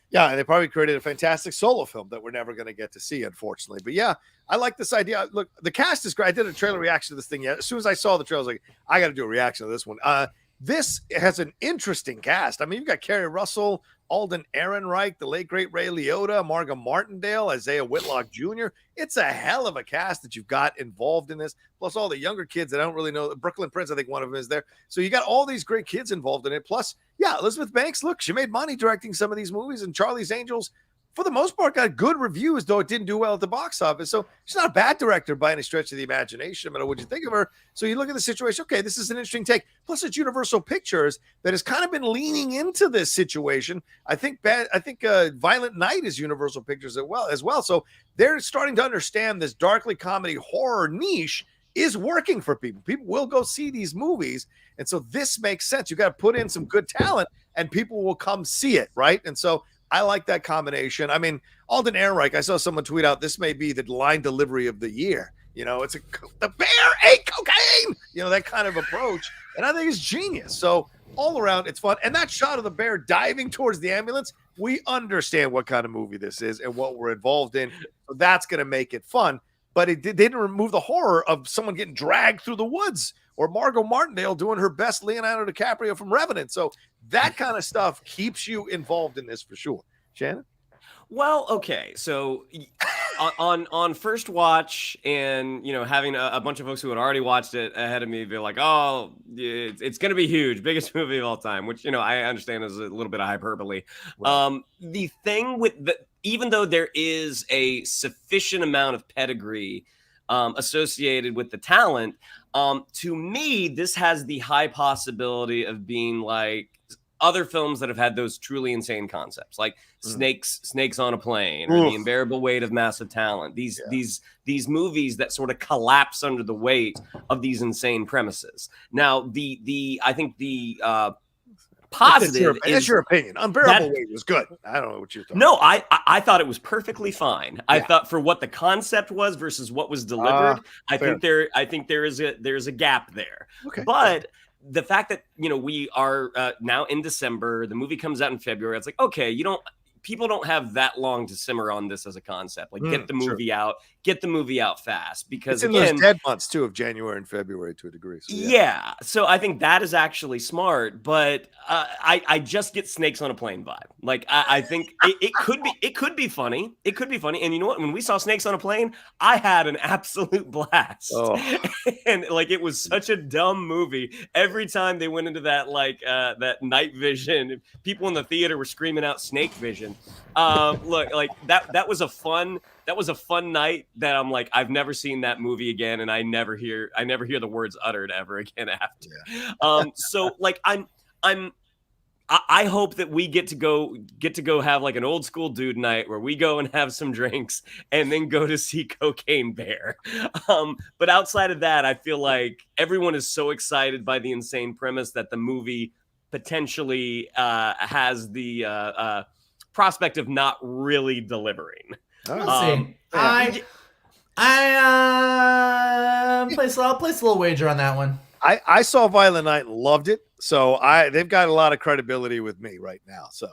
Yeah, and they probably created a fantastic solo film that we're never going to get to see, unfortunately. But yeah, I like this idea. Look, the cast is great. I did a trailer reaction to this thing. Yeah, as soon as I saw the trailer, I was like, I got to do a reaction to this one. This has an interesting cast. I mean, you've got Kerry Russell, Alden Ehrenreich, the late great Ray Liotta, Margot Martindale, Isaiah Whitlock Jr. It's a hell of a cast that you've got involved in this. Plus all the younger kids that I don't really know. Brooklyn Prince, I think one of them is there. So you got all these great kids involved in it. Plus, yeah, Elizabeth Banks, look, she made money directing some of these movies, and Charlie's Angels, for the most part, got good reviews, though it didn't do well at the box office. So she's not a bad director by any stretch of the imagination. No matter what you think of her. So you look at the situation. Okay, this is an interesting take. Plus, it's Universal Pictures that has kind of been leaning into this situation. I think Violent Night is Universal Pictures as well. So they're starting to understand this darkly comedy horror niche is working for people. People will go see these movies. And so this makes sense. You got to put in some good talent and people will come see it, right? And so I like that combination. I mean, Alden Ehrenreich, I saw someone tweet out, this may be the line delivery of the year. You know, it's the bear ate cocaine, you know, that kind of approach. And I think it's genius. So all around, it's fun. And that shot of the bear diving towards the ambulance, we understand what kind of movie this is and what we're involved in. So that's going to make it fun. But they didn't remove the horror of someone getting dragged through the woods or Margot Martindale doing her best Leonardo DiCaprio from Revenant. So that kind of stuff keeps you involved in this for sure. Shannon? Well, okay. So on first watch, and, you know, having a bunch of folks who had already watched it ahead of me be like, oh, it's going to be huge, biggest movie of all time, which, you know, I understand is a little bit of hyperbole. Right. The thing with even though there is a sufficient amount of pedigree associated with the talent, to me, this has the high possibility of being like other films that have had those truly insane concepts, like snakes on a plane, or The Unbearable Weight of Massive Talent. These movies that sort of collapse under the weight of these insane premises. Now, I think the positive that's your opinion. Unbearable Weight was good. I don't know what you thought. No, I thought it was perfectly fine. I thought for what the concept was versus what was delivered, I think there is a gap there. Okay. But the fact that, you know, we are now in December, the movie comes out in February. It's like, okay, people don't have that long to simmer on this as a concept. Like, get the movie out fast, because it's in those dead months too of January and February to a degree. So, yeah. So I think that is actually smart, but I just get snakes on a plane vibe. Like, I think it could be funny. It could be funny. And you know what? When we saw Snakes on a Plane, I had an absolute blast. And like, it was such a dumb movie. Every time they went into that, like, that night vision, people in the theater were screaming out snake vision. Look, like that was a fun that was a fun night that I'm like, I've never seen that movie again, and I never hear the words uttered ever again after. So like I hope that we get to go have like an old school dude night where we go and have some drinks and then go to see Cocaine Bear. But outside of that, I feel like everyone is so excited by the insane premise that the movie potentially has the prospect of not really delivering. We'll see. I place a little wager on that one. I saw Violent Night and loved it, so they've got a lot of credibility with me right now. So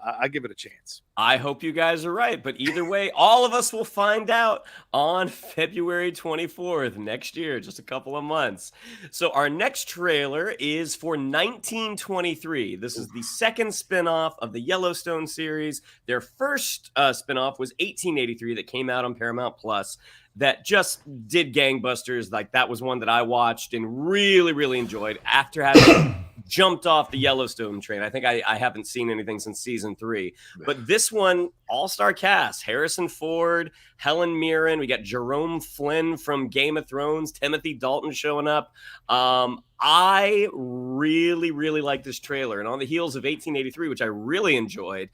I give it a chance. I hope you guys are right, but either way, all of us will find out on February 24th next year, just a couple of months. So our next trailer is for 1923. This is the second spinoff of the Yellowstone series. Their first spinoff was 1883 that came out on Paramount Plus. That just did gangbusters. Like, that was one that I watched and really, really enjoyed after having jumped off the Yellowstone train. I think I haven't seen anything since season 3. But this one, all-star cast: Harrison Ford, Helen Mirren. We got Jerome Flynn from Game of Thrones, Timothy Dalton showing up. I really, really like this trailer. And on the heels of 1883, which I really enjoyed,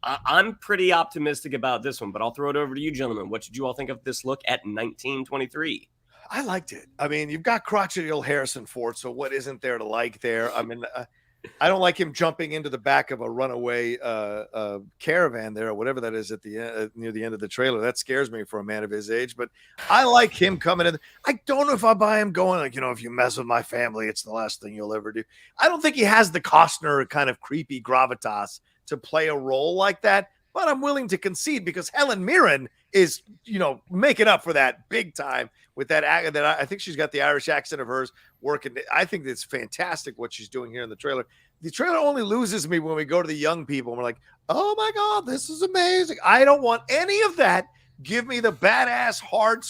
I'm pretty optimistic about this one, but I'll throw it over to you, gentlemen. What did you all think of this look at 1923? I liked it. I mean, you've got crotchety old Harrison Ford, so what isn't there to like there? I mean, I don't like him jumping into the back of a runaway caravan there, or whatever that is at the end, near the end of the trailer. That scares me for a man of his age, but I like him coming in. I don't know if I buy him going like, if you mess with my family, it's the last thing you'll ever do. I don't think he has the Costner kind of creepy gravitas to play a role like that, but I'm willing to concede because Helen Mirren is, making up for that big time with that. I think she's got the Irish accent of hers working. I think it's fantastic what she's doing here in the trailer. The trailer only loses me when we go to the young people and we're like, oh my God, this is amazing. I don't want any of that. Give me the badass hard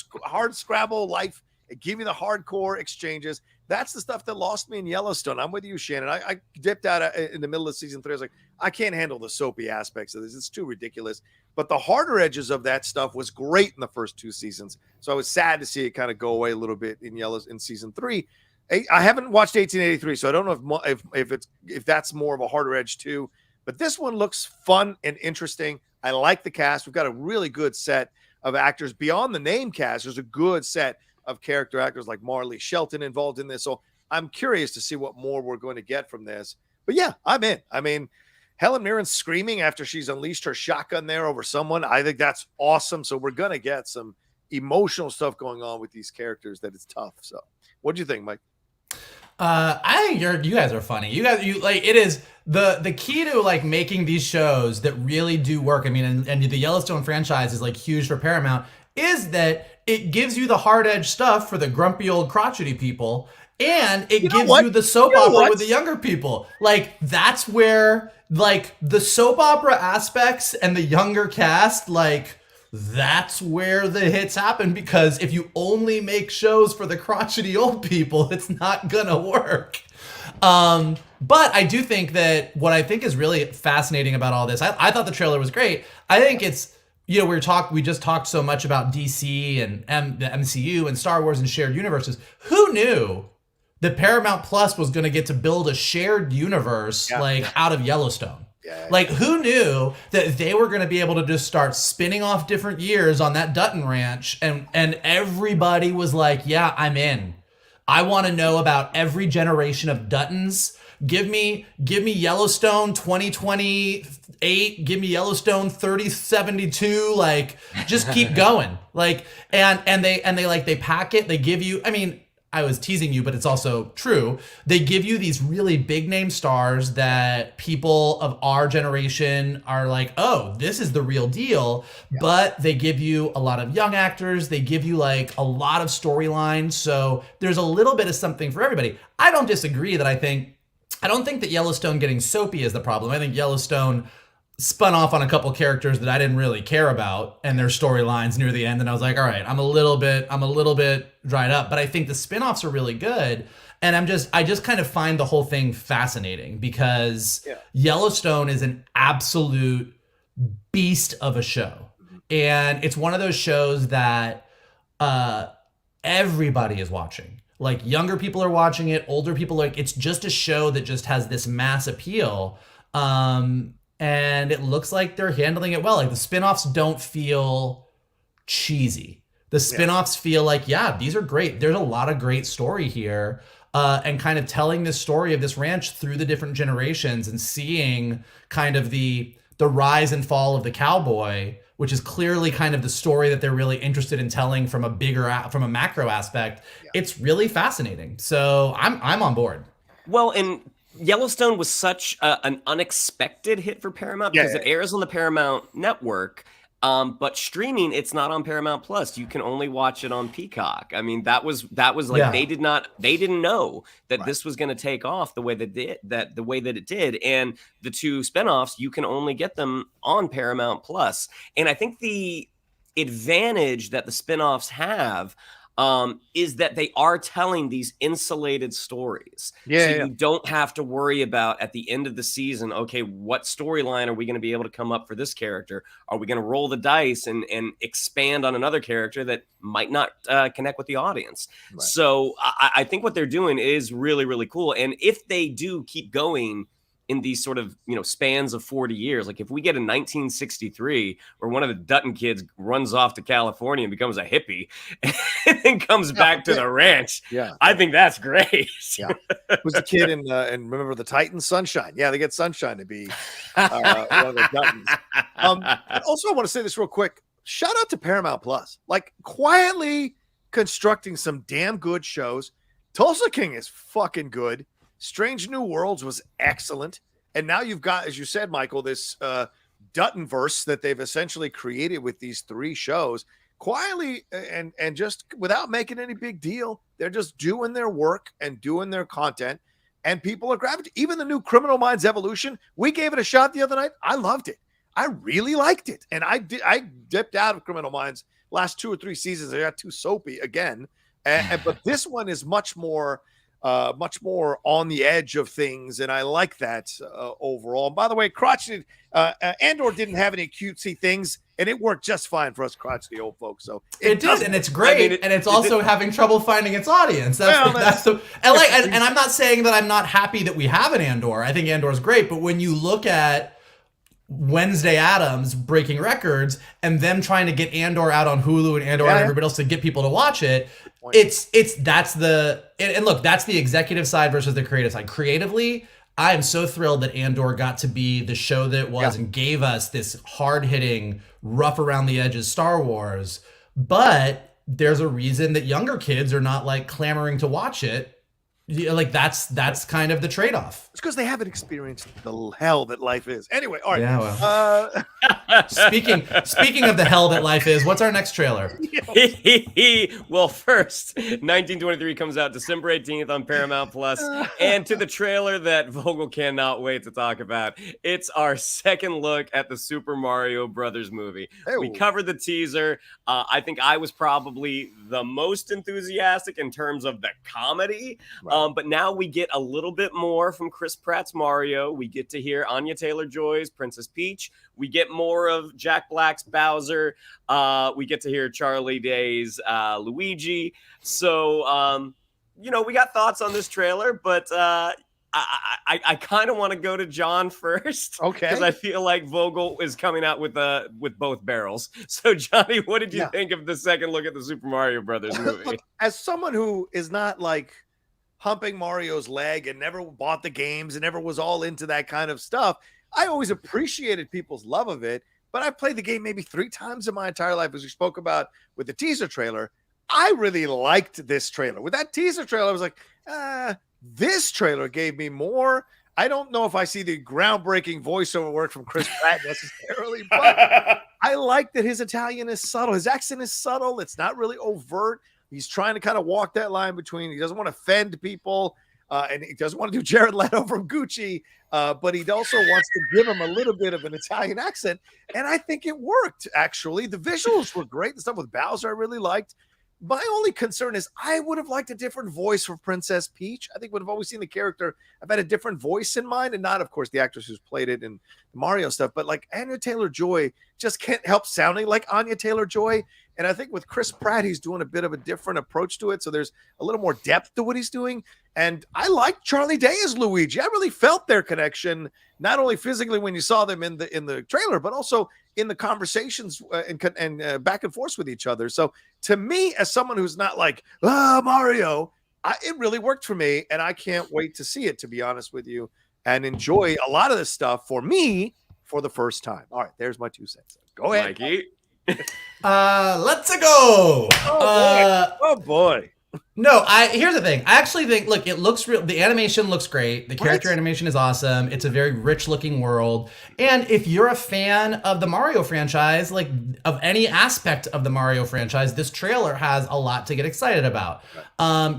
Scrabble life. Give me the hardcore exchanges. That's the stuff that lost me in Yellowstone. I'm with you, Shannon. I dipped out in the middle of season 3. I was like, I can't handle the soapy aspects of this. It's too ridiculous. But the harder edges of that stuff was great in the first 2 seasons. So I was sad to see it kind of go away a little bit in season 3. I haven't watched 1883, so I don't know if that's more of a harder edge too. But this one looks fun and interesting. I like the cast. We've got a really good set of actors beyond the name cast. There's a good set of character actors like Marley Shelton involved in this. So I'm curious to see what more we're going to get from this. But yeah, I'm in. I mean, Helen Mirren screaming after she's unleashed her shotgun there over someone. I think that's awesome. So we're going to get some emotional stuff going on with these characters that it's tough. So what do you think, Mike? I think you guys are funny. You like, it is the key to like making these shows that really do work. I mean, and the Yellowstone franchise is like huge for Paramount, is that it gives you the hard edge stuff for the grumpy old crotchety people, and it gives you the soap opera with the younger people. Like, that's where like the soap opera aspects and the younger cast, like, that's where the hits happen, because if you only make shows for the crotchety old people, it's not gonna work. But I do think that what I think is really fascinating about all this, I thought the trailer was great. I think it's, we just talked so much about DC and the MCU and Star Wars and shared universes. Who knew that Paramount Plus was going to get to build a shared universe out of Yellowstone? Like, who knew that they were going to be able to just start spinning off different years on that Dutton Ranch, and everybody was like, yeah, I'm in. I want to know about every generation of Duttons. Give me Yellowstone 2028. Give me Yellowstone 3072. Like, just keep going. Like, and they pack it. They give you, I mean, I was teasing you, but it's also true. They give you these really big name stars that people of our generation are like, oh, this is the real deal. Yeah. But they give you a lot of young actors. They give you like a lot of storylines. So there's a little bit of something for everybody. I don't disagree that I don't think that Yellowstone getting soapy is the problem. I think Yellowstone spun off on a couple characters that I didn't really care about and their storylines near the end, and I was like, all right, I'm a little bit dried up. But I think the spin-offs are really good, and I just kind of find the whole thing fascinating, because Yellowstone is an absolute beast of a show. And it's one of those shows that everybody is watching. Like younger people are watching it, older people are, like, it's just a show that just has this mass appeal. And it looks like they're handling it well. Like the spinoffs don't feel cheesy. The spinoffs feel like, yeah, these are great. There's a lot of great story here. And kind of telling this story of this ranch through the different generations and seeing kind of the rise and fall of the cowboy, which is clearly kind of the story that they're really interested in telling from a macro aspect. Yeah. It's really fascinating. So I'm on board. Well, and Yellowstone was such an unexpected hit for Paramount because it airs on the Paramount Network. But streaming, it's not on Paramount Plus. You can only watch it on Peacock. I mean, that was like they didn't know that this was going to take off the way that it did. And the two spinoffs, you can only get them on Paramount Plus. And I think the advantage that the spinoffs have is that they are telling these insulated stories. You don't have to worry about at the end of the season, okay, what storyline are we going to be able to come up for this character? Are we going to roll the dice and expand on another character that might not connect with the audience? Right. So I think what they're doing is really, really cool. And if they do keep going in these sort of, spans of 40 years, like if we get in 1963 where one of the Dutton kids runs off to California and becomes a hippie and then comes back to the ranch, I think that's great. Who's the kid in remember the Titans? Sunshine. Yeah, they get Sunshine to be one of the Duttons. Also, I want to say this real quick. Shout out to Paramount Plus. Like quietly constructing some damn good shows. Tulsa King is fucking good. Strange New Worlds was excellent. And now you've got, as you said, Michael, this Duttonverse that they've essentially created with these three shows quietly and just without making any big deal. They're just doing their work and doing their content. And people are gravitating. Even the new Criminal Minds Evolution, we gave it a shot the other night. I loved it. I really liked it. And I dipped out of Criminal Minds last 2 or 3 seasons. I got too soapy again. But this one is much more on the edge of things, and I like that overall. And by the way, crotchety Andor didn't have any cutesy things, and it worked just fine for us crotchety old folks. So it did, and it's great, and it's also having trouble finding its audience. And I'm not saying that I'm not happy that we have an Andor. I think Andor is great, but when you look at Wednesday Addams breaking records and them trying to get Andor out on Hulu and Andor and everybody else to get people to watch it, that's the executive side versus the creative side. Creatively, I am so thrilled that Andor got to be the show that it was and gave us this hard-hitting, rough around the edges Star Wars. But there's a reason that younger kids are not like clamoring to watch it. Like that's kind of the trade-off. It's because they haven't experienced the hell that life is. Anyway, all right. Yeah, well. Speaking of the hell that life is, what's our next trailer? Well, first, 1923 comes out December 18th on Paramount Plus, and to the trailer that Vogel cannot wait to talk about. It's our second look at the Super Mario Brothers movie. Ew. We covered the teaser. I think I was probably the most enthusiastic in terms of the comedy. Right. But now we get a little bit more from Chris Pratt's Mario. We get to hear Anya Taylor-Joy's Princess Peach. We get more of Jack Black's Bowser. We get to hear Charlie Day's Luigi. So, we got thoughts on this trailer, but I kind of want to go to John first. Okay. Because I feel like Vogel is coming out with both barrels. So, Johnny, what did you think of the second look at the Super Mario Brothers movie? Look, as someone who is not like humping Mario's leg and never bought the games and never was all into that kind of stuff, I always appreciated people's love of it, but I played the game maybe 3 times in my entire life, as we spoke about with the teaser trailer. I really liked this trailer. With that teaser trailer, I was like, this trailer gave me more. I don't know if I see the groundbreaking voiceover work from Chris Pratt necessarily, but I like that his Italian is subtle. His accent is subtle. It's not really overt. He's trying to kind of walk that line between, he doesn't want to offend people, and he doesn't want to do Jared Leto from Gucci, but he also wants to give him a little bit of an Italian accent, and I think it worked, actually. The visuals were great. The stuff with Bowser I really liked. My only concern is I would have liked a different voice for Princess Peach. I think would have always seen the character. I've had a different voice in mind, and not, of course, the actress who's played it in the Mario stuff, but like Anya Taylor-Joy just can't help sounding like Anya Taylor-Joy. And I think with Chris Pratt, he's doing a bit of a different approach to it. So there's a little more depth to what he's doing. And I like Charlie Day as Luigi. I really felt their connection, not only physically when you saw them in the trailer, but also in the conversations and back and forth with each other. So to me, as someone who's not like, Mario, it really worked for me. And I can't wait to see it, to be honest with you, and enjoy a lot of this stuff for me for the first time. All right, there's my 2 cents. Go ahead, Mikey. Let's go. Oh boy. No, here's the thing. I actually think, look, it looks real. The animation looks great. The character animation is awesome. It's a very rich looking world. And if you're a fan of the Mario franchise, like of any aspect of the Mario franchise, this trailer has a lot to get excited about.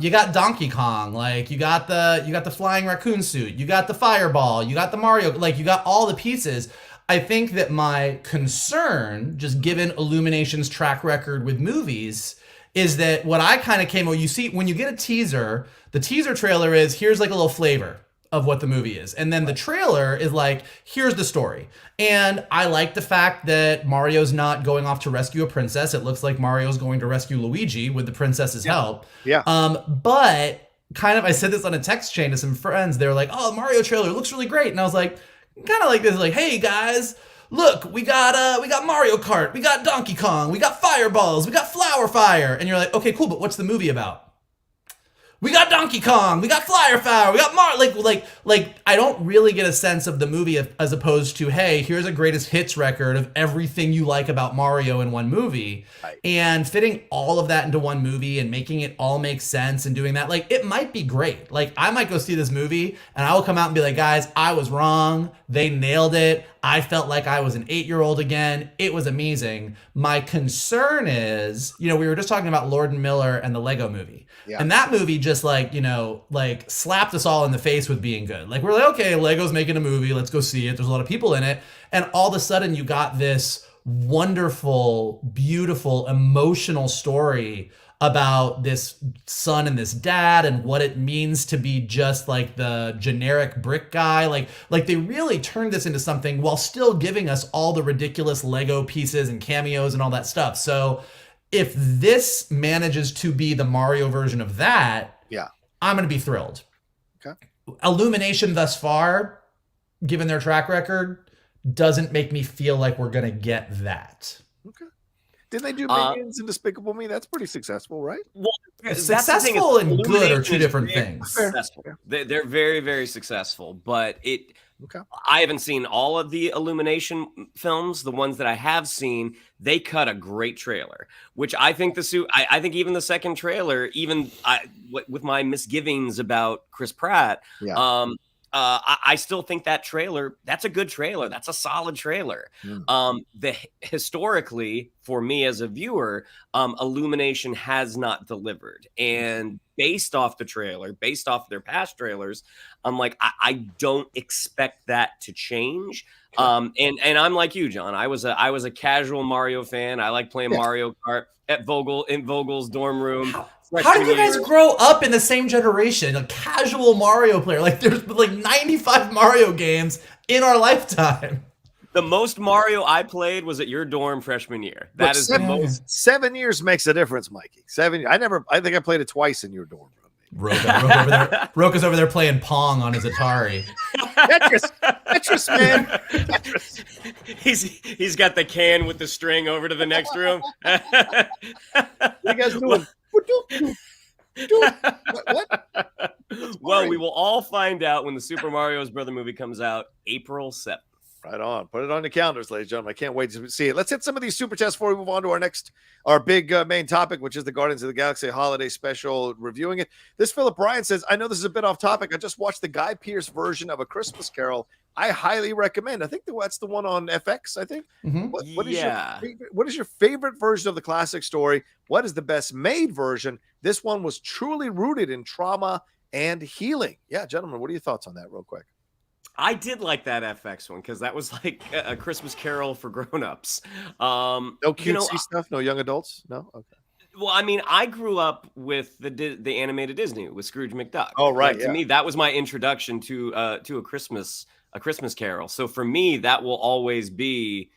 You got Donkey Kong, like you got the flying raccoon suit, you got the fireball, you got the Mario, like you got all the pieces. I think that my concern, just given Illumination's track record with movies, is that what I kind of you see, when you get a teaser, the teaser trailer is, here's like a little flavor of what the movie is. And then the trailer is like, here's the story. And I like the fact that Mario's not going off to rescue a princess. It looks like Mario's going to rescue Luigi with the princess's help. Yeah. But kind of, I said this on a text chain to some friends. They were like, oh, Mario trailer looks really great. And I was like, kind of like this, like, hey guys, look, we got Mario Kart, we got Donkey Kong, we got fireballs, we got Flower Fire. And you're like, okay, cool, but what's the movie about? We got Donkey Kong, we got Flyer Fire, we got Mario. Like I don't really get a sense of the movie as opposed to, hey, here's a greatest hits record of everything you like about Mario in one movie. Right. And fitting all of that into one movie and making it all make sense and doing that, like, it might be great. Like, I might go see this movie and I will come out and be like, guys, I was wrong. They nailed it. I felt like I was an 8-year-old again. It was amazing. My concern is, we were just talking about Lord and Miller and the Lego movie. Yeah. And that movie just slapped us all in the face with being good. Like, we're like, okay, Lego's making a movie. Let's go see it. There's a lot of people in it. And all of a sudden you got this wonderful, beautiful, emotional story about this son and this dad and what it means to be just like the generic brick guy. Like they really turned this into something while still giving us all the ridiculous Lego pieces and cameos and all that stuff. So if this manages to be the Mario version of that, I'm going to be thrilled. Okay. Illumination thus far, given their track record, doesn't make me feel like we're going to get that. Okay. Didn't they do Minions and Despicable Me? That's pretty successful, right? Well, successful and good are two different things. They're very, very successful, but I haven't seen all of the Illumination films. The ones that I have seen, they cut a great trailer, which I think I think even the second trailer, with my misgivings about Chris Pratt, I still think that trailer, that's a good trailer. That's a solid trailer. Historically, for me as a viewer, Illumination has not delivered. And based off the trailer, based off their past trailers, I'm like, I don't expect that to change. And I'm like you, John. I was a casual Mario fan. I like playing Mario Kart in Vogel's dorm room. How did you guys grow up in the same generation? A casual Mario player. Like, there's like 95 Mario games in our lifetime. The most Mario I played was at your dorm freshman year. That is the most. 7 years makes a difference, Mikey. 7 years. I think I played it twice in your dorm room. Rocha's over there playing Pong on his Atari. Tetris, man. Tetris. He's got the can with the string over to the next room. What you guys doing? What? Well, we will all find out when the Super Mario's Brother movie comes out April 7th. Right on. Put it on the calendars, ladies and gentlemen. I can't wait to see it. Let's hit some of these super chats before we move on to our big main topic, which is the Guardians of the Galaxy holiday special, reviewing it. This Philip Bryan says, I know this is a bit off topic. I just watched the Guy Pearce version of A Christmas Carol. I highly recommend. I think that's the one on FX, I think. Mm-hmm. What is your favorite version of the classic story? What is the best made version? This one was truly rooted in trauma and healing. Yeah, gentlemen, what are your thoughts on that real quick? I did like that FX one because that was like a Christmas Carol for grown-ups. No cutesy stuff? No young adults? No? Okay. Well, I mean, I grew up with the animated Disney with Scrooge McDuck. Oh, right, Like, to me, that was my introduction to a Christmas Carol. So for me, that will always be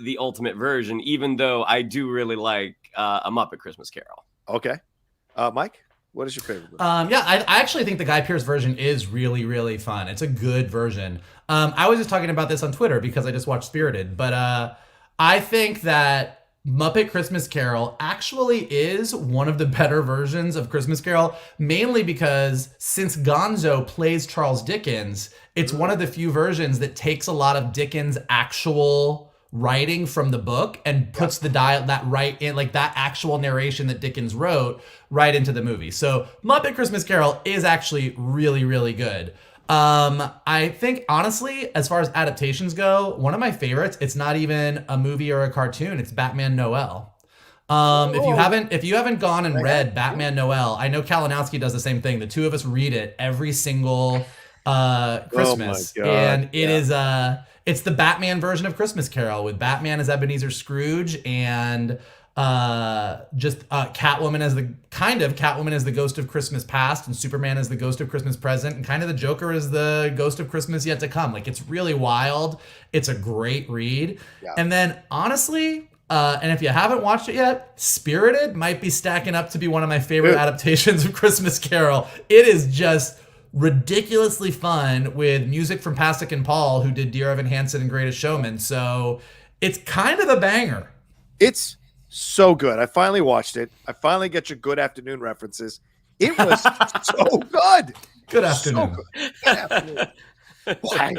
the ultimate version, even though I do really like a Muppet Christmas Carol. Okay, Mike, what is your favorite version? I actually think the Guy Pearce version is really, really fun. It's a good version. I was just talking about this on Twitter because I just watched Spirited, but I think that Muppet Christmas Carol actually is one of the better versions of Christmas Carol, mainly because since Gonzo plays Charles Dickens, it's one of the few versions that takes a lot of Dickens' actual writing from the book and puts the that right in, like that actual narration that Dickens wrote right into the movie. So Muppet Christmas Carol is actually really, really good. I think honestly, as far as adaptations go, one of my favorites, it's not even a movie or a cartoon, it's Batman Noel. If you haven't gone and read Batman Noel, I know Kalinowski does the same thing. The two of us read it every single Christmas. And it is it's the Batman version of Christmas Carol with Batman as Ebenezer Scrooge and Catwoman as the ghost of Christmas past and Superman as the ghost of Christmas present and kind of the Joker as the ghost of Christmas yet to come. Like, it's really wild. It's a great read. Yeah. And then honestly, and if you haven't watched it yet, Spirited might be stacking up to be one of my favorite adaptations of Christmas Carol. It is just ridiculously fun with music from Pasek and Paul, who did Dear Evan Hansen and Greatest Showman. So it's kind of a banger. It's so good. I finally watched it. I finally get your good afternoon references. It was so good. Good afternoon. So good. Good afternoon. Well,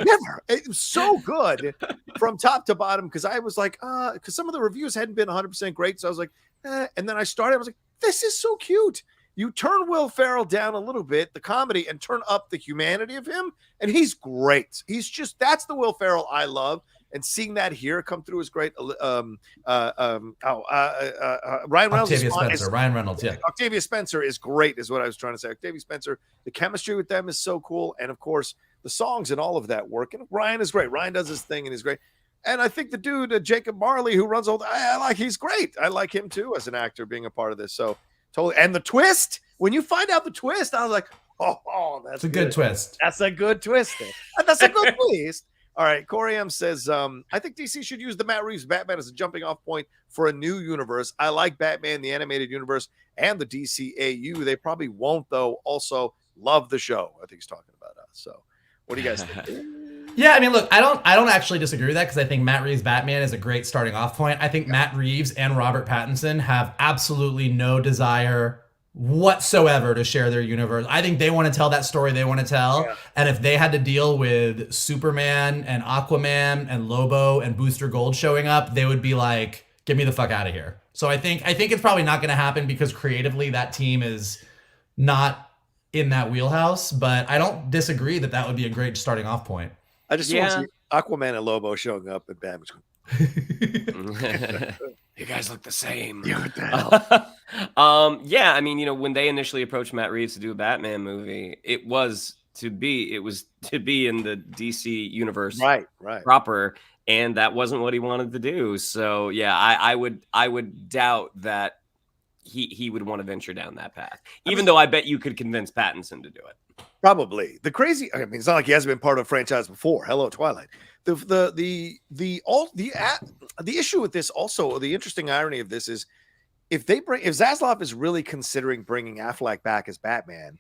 it was so good from top to bottom because I was like, because some of the reviews hadn't been 100% great. So I was like, and then I was like, this is so cute. You turn Will Ferrell down a little bit, the comedy, and turn up the humanity of him, and he's great. That's the Will Ferrell I love. And seeing that here come through is great. Ryan Reynolds. Ryan Reynolds, yeah. Octavia Spencer is great, is what I was trying to say. Octavia Spencer, the chemistry with them is so cool. And of course, the songs and all of that work. And Ryan is great. Ryan does his thing and he's great. And I think the dude, Jacob Marley, who runs he's great. I like him too as an actor being a part of this. So totally. And the twist, when you find out the twist, I was like, that's a good twist. That's a good twist. That's a good twist. All right, Corey M says, I think DC should use the Matt Reeves Batman as a jumping off point for a new universe. I like Batman, the animated universe, and the DCAU. They probably won't, though. Also, love the show. I think he's talking about us. So what do you guys think? Yeah, I mean, look, I don't actually disagree with that because I think Matt Reeves' Batman is a great starting off point. I think Matt Reeves and Robert Pattinson have absolutely no desire whatsoever to share their universe. I think they want to tell that story they want to tell. Yeah. And if they had to deal with Superman and Aquaman and Lobo and Booster Gold showing up, they would be like, get me the fuck out of here. So I think it's probably not going to happen because creatively that team is not in that wheelhouse, but I don't disagree that would be a great starting off point. I just want to see Aquaman and Lobo showing up and Batman's you guys look the same. What the hell? Yeah, I mean, when they initially approached Matt Reeves to do a Batman movie, it was to be in the DC universe, right, proper, and that wasn't what he wanted to do. So yeah, I would doubt that he would want to venture down that path, even though I bet you could convince Pattinson to do it. Probably. It's not like he hasn't been part of a franchise before. Hello, Twilight. The issue with this also, the interesting irony of this is if Zaslav is really considering bringing Affleck back as Batman,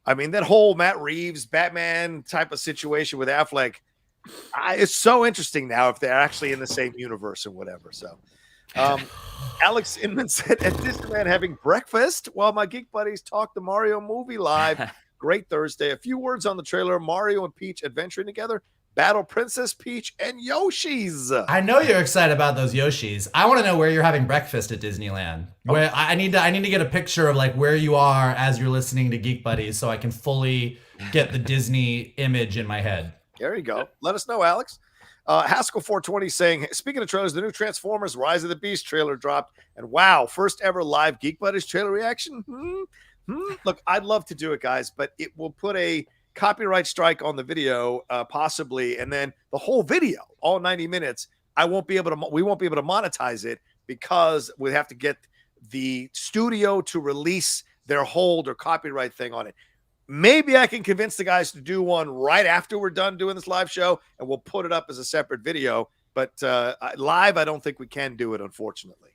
I mean, that whole Matt Reeves Batman type of situation with Affleck, it's so interesting now if they're actually in the same universe and whatever. So Alex Inman said, at Disneyland having breakfast while my Geek Buddies talk the Mario movie live. Great Thursday. A few words on the trailer. Mario and Peach adventuring together. Battle Princess Peach and Yoshi's. I know you're excited about those Yoshis. I want to know where you're having breakfast at Disneyland. Where I need to get a picture of like where you are as you're listening to Geek Buddies so I can fully get the Disney image in my head. There you go. Let us know, Alex. Haskell 420 saying, speaking of trailers, the new Transformers Rise of the Beast trailer dropped. And wow, first ever live Geek Buddies trailer reaction. Look, I'd love to do it, guys, but it will put a copyright strike on the video, possibly, and then the whole video, all 90 minutes, we won't be able to monetize it because we have to get the studio to release their hold or copyright thing on it. Maybe I can convince the guys to do one right after we're done doing this live show, and we'll put it up as a separate video. But live, I don't think we can do it, unfortunately.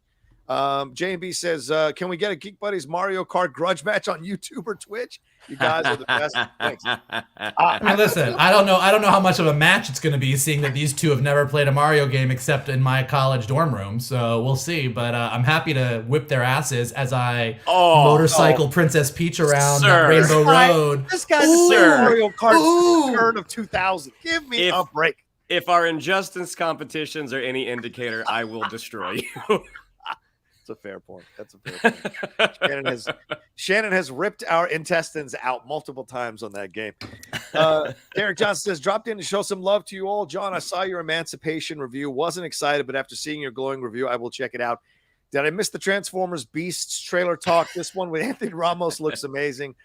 J&B says, can we get a Geek Buddies Mario Kart grudge match on YouTube or Twitch? You guys are the best. Thanks. I mean, listen, I don't know how much of a match it's going to be, seeing that these two have never played a Mario game except in my college dorm room. So we'll see. But I'm happy to whip their asses as I motorcycle Princess Peach around Rainbow Road. This guy's Mario Kart turn of 2000. Give me a break. If our injustice competitions are any indicator, I will destroy you. That's a fair point. That's a fair point. Shannon has ripped our intestines out multiple times on that game. Derek Johnson says, dropped in to show some love to you all. John, I saw your Emancipation review. Wasn't excited, but after seeing your glowing review, I will check it out. Did I miss the Transformers Beasts trailer talk? This one with Anthony Ramos looks amazing.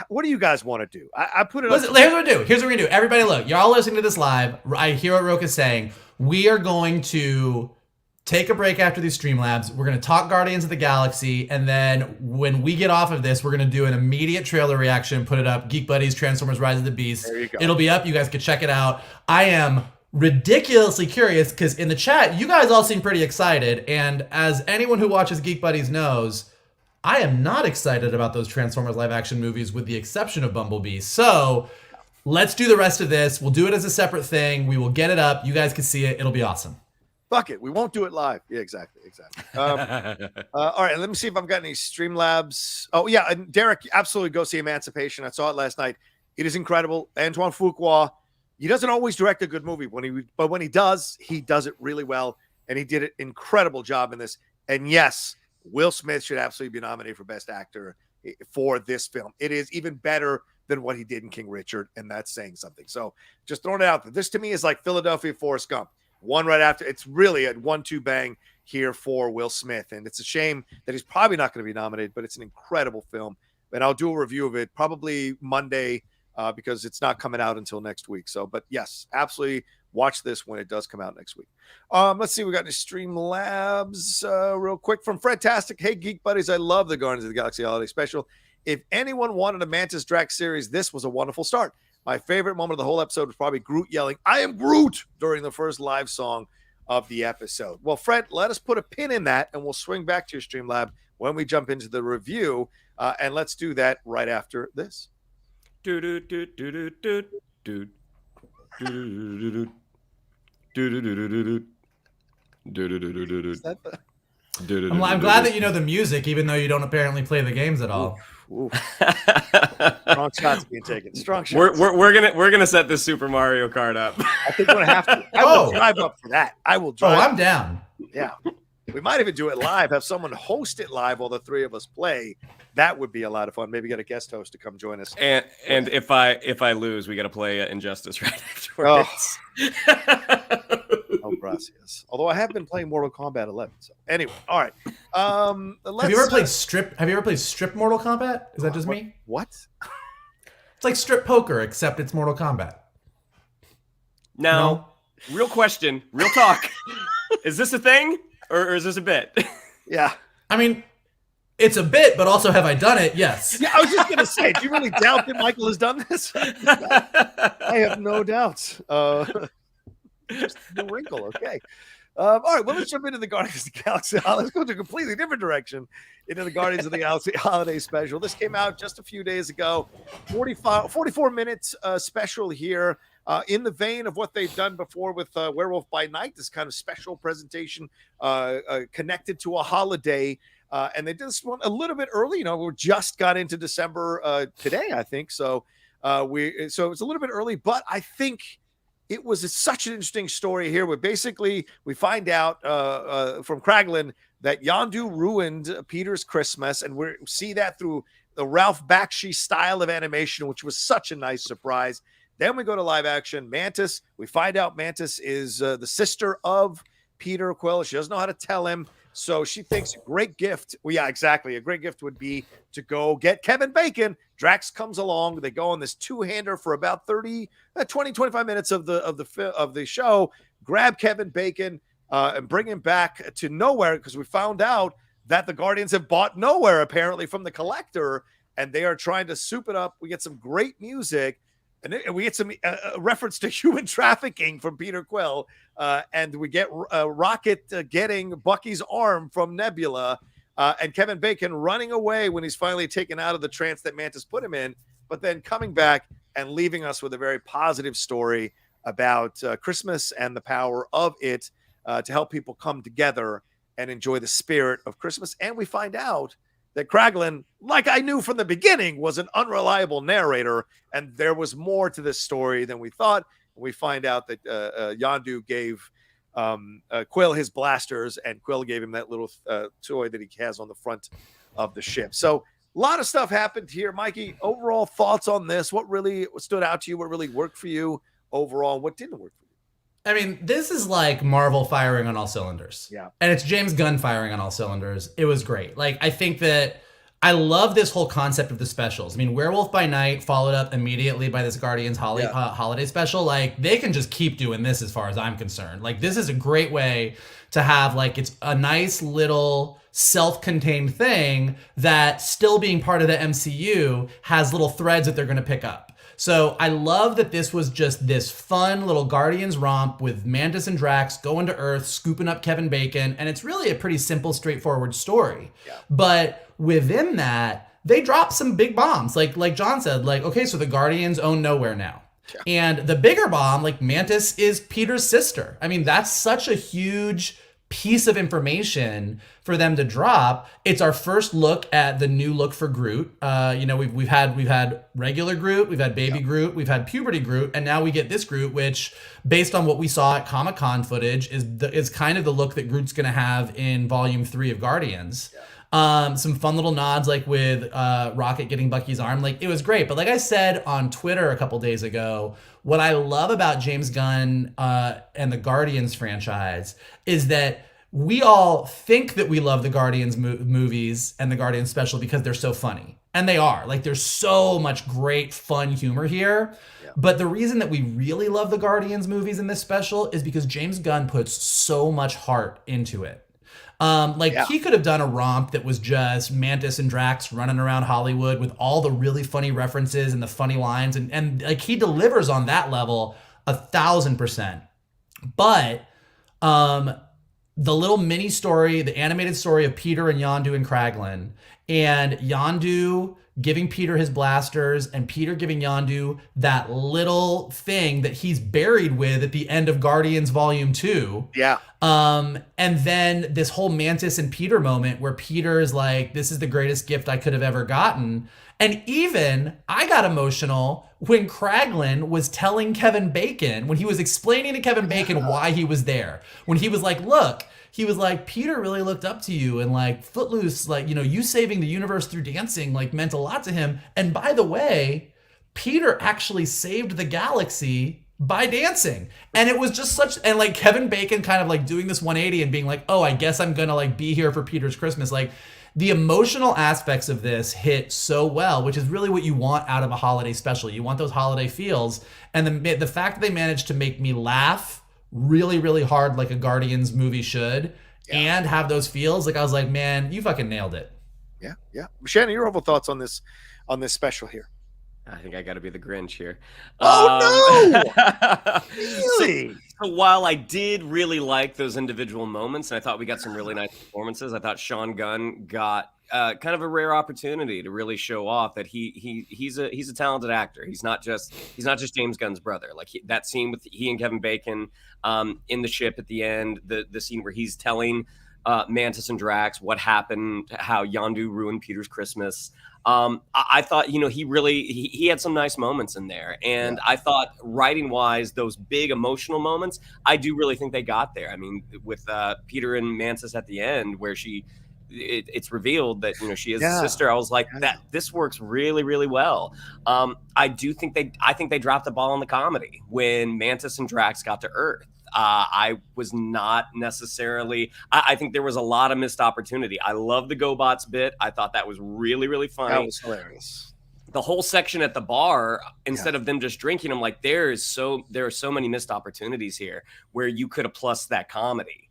What do you guys want to do? I put it. Listen, here's what we do. Here's what we do. Everybody, look. You're all listening to this live. I hear what Rocha's saying. We are going to take a break after these Streamlabs. We're going to talk Guardians of the Galaxy, and then when we get off of this, we're going to do an immediate trailer reaction, put it up, Geek Buddies, Transformers Rise of the Beast. There you go. It'll be up. You guys can check it out. I am ridiculously curious because in the chat, you guys all seem pretty excited, and as anyone who watches Geek Buddies knows, I am not excited about those Transformers live-action movies with the exception of Bumblebee. So let's do the rest of this. We'll do it as a separate thing. We will get it up. You guys can see it. It'll be awesome. Fuck it. We won't do it live. Yeah, exactly. All right. Let me see if I've got any Streamlabs. Oh, yeah. And Derek, absolutely go see Emancipation. I saw it last night. It is incredible. Antoine Fuqua, he doesn't always direct a good movie, but when he does it really well. And he did an incredible job in this. And yes, Will Smith should absolutely be nominated for Best Actor for this film. It is even better than what he did in King Richard. And that's saying something. So just throwing it out there. This to me is like Philadelphia Forrest Gump. One right after. It's really a 1-2 bang here for Will Smith. And it's a shame that he's probably not going to be nominated, but it's an incredible film. And I'll do a review of it probably Monday because it's not coming out until next week. So, but yes, absolutely watch this when it does come out next week. Let's see. We got any Streamlabs real quick from Fredtastic. Hey, Geek Buddies. I love the Guardians of the Galaxy Holiday Special. If anyone wanted a Mantis Drax series, this was a wonderful start. My favorite moment of the whole episode was probably Groot yelling, "I am Groot," during the first live song of the episode. Well, Fred, let us put a pin in that, and we'll swing back to your Streamlab when we jump into the review, and let's do that right after this. I'm glad that you know the music, even though you don't apparently play the games at all. Ooh. Strong shots being taken. Strong shots. We're gonna set this Super Mario Kart up. I think we're gonna have to. I will drive up for that. I will drive. I'm down. Yeah, we might even do it live. Have someone host it live while the three of us play. That would be a lot of fun. Maybe get a guest host to come join us. And if I lose, we got to play Injustice right afterwards. Oh, gracias. Although I have been playing Mortal Kombat 11. So anyway, all right. Have you ever played Strip? Have you ever played Strip Mortal Kombat? Is that just me? What? It's like Strip Poker, except it's Mortal Kombat. No. Real question, real talk. Is this a thing or is this a bit? Yeah. I mean, it's a bit, but also have I done it? Yes. Yeah, I was just gonna say, do you really doubt that Michael has done this? I have no doubts. Just the wrinkle, okay. All right, well, let's jump into the Guardians of the Galaxy. Let's go to a completely different direction into the Guardians of the Galaxy Holiday Special. This came out just a few days ago. 44 minutes special here in the vein of what they've done before with Werewolf by Night, this kind of special presentation connected to a holiday. And they did this one a little bit early. You know, we just got into December today, I think. So it's a little bit early, but I think it was such an interesting story here where basically we find out from Kraglin that Yondu ruined Peter's Christmas, and we see that through the Ralph Bakshi style of animation, which was such a nice surprise. Then we go to live action. Mantis, we find out Mantis is the sister of Peter Quill. She doesn't know how to tell him. So she thinks a great gift. Well, yeah, exactly. A great gift would be to go get Kevin Bacon. Drax comes along. They go on this two-hander for about 20, 25 minutes of the show. Grab Kevin Bacon and bring him back to nowhere because we found out that the Guardians have bought nowhere, apparently, from the collector, and they are trying to soup it up. We get some great music, and we get some reference to human trafficking from Peter Quill, and we get Rocket getting Bucky's arm from Nebula, and Kevin Bacon running away when he's finally taken out of the trance that Mantis put him in, but then coming back and leaving us with a very positive story about Christmas and the power of it to help people come together and enjoy the spirit of Christmas. And we find out that Kraglin, like I knew from the beginning, was an unreliable narrator, and there was more to this story than we thought. We find out that Yondu gave Quill his blasters, and Quill gave him that little toy that he has on the front of the ship. So a lot of stuff happened here. Mikey, overall thoughts on this? What really stood out to you? What really worked for you overall? What didn't work for you? I mean, this is like Marvel firing on all cylinders. Yeah. And it's James Gunn firing on all cylinders. It was great. Like, I think that I love this whole concept of the specials. I mean, Werewolf by Night followed up immediately by this Guardians holiday special. Like, they can just keep doing this as far as I'm concerned. Like, this is a great way to have, like, it's a nice little self-contained thing that, still being part of the MCU, has little threads that they're going to pick up. So I love that this was just this fun little Guardians romp with Mantis and Drax going to Earth, scooping up Kevin Bacon, and it's really a pretty simple, straightforward story. Yeah. But within that, they drop some big bombs. Like John said, like, okay, so the Guardians own nowhere now. Yeah. And the bigger bomb, like, Mantis is Peter's sister. I mean, that's such a huge piece of information for them to drop. It's our first look at the new look for Groot. We've had regular Groot, we've had baby Groot, we've had puberty Groot, and now we get this Groot, which, based on what we saw at Comic-Con footage, is kind of the look that Groot's going to have in Volume 3 of Guardians. Yeah. Some fun little nods, like with Rocket getting Bucky's arm. Like, it was great. But like I said on Twitter a couple days ago, what I love about James Gunn and the Guardians franchise is that we all think that we love the Guardians movies and the Guardians special because they're so funny. And they are. Like, there's so much great, fun humor here. Yeah. But the reason that we really love the Guardians movies in this special is because James Gunn puts so much heart into it. He could have done a romp that was just Mantis and Drax running around Hollywood with all the really funny references and the funny lines. And like, he delivers on that level 1,000%. But the little mini story, the animated story of Peter and Yondu and Kraglin, and Yondu giving Peter his blasters and Peter giving Yondu that little thing that he's buried with at the end of Guardians Volume 2. Yeah. And then this whole Mantis and Peter moment where Peter is like, this is the greatest gift I could have ever gotten. And even I got emotional when Kraglin was telling Kevin Bacon, when he was explaining to Kevin Bacon why he was there. When he was like, look, he was like, Peter really looked up to you, and like Footloose, like, you know, you saving the universe through dancing, like, meant a lot to him. And by the way, Peter actually saved the galaxy by dancing. And it was just such, and like Kevin Bacon kind of like doing this 180 and being like, oh, I guess I'm gonna like be here for Peter's Christmas. Like, the emotional aspects of this hit so well, which is really what you want out of a holiday special. You want those holiday feels. And the fact that they managed to make me laugh really, really hard like a Guardians movie should, and have those feels, like, I was like, man, you fucking nailed it. Yeah, yeah. Shannon, your overall thoughts on this special here? I think I got to be the Grinch here. Oh, no! Really? So while I did really like those individual moments, and I thought we got some really nice performances, I thought Sean Gunn got kind of a rare opportunity to really show off that he's a talented actor. He's not just James Gunn's brother. Like, that scene with he and Kevin Bacon in the ship at the end, the scene where he's telling Mantis and Drax what happened, how Yondu ruined Peter's Christmas. I thought, he had some nice moments in there. And I thought, writing wise, those big emotional moments, I do really think they got there. I mean, with Peter and Mantis at the end, where it's revealed that, she is a sister. I was like, that this works really, really well. I think they dropped the ball on the comedy when Mantis and Drax got to Earth. I was not necessarily, I think there was a lot of missed opportunity. I love the GoBots bit. I thought that was really, really funny. That was hilarious. The whole section at the bar, instead of them just drinking, I'm like, there are so many missed opportunities here where you could have plussed that comedy.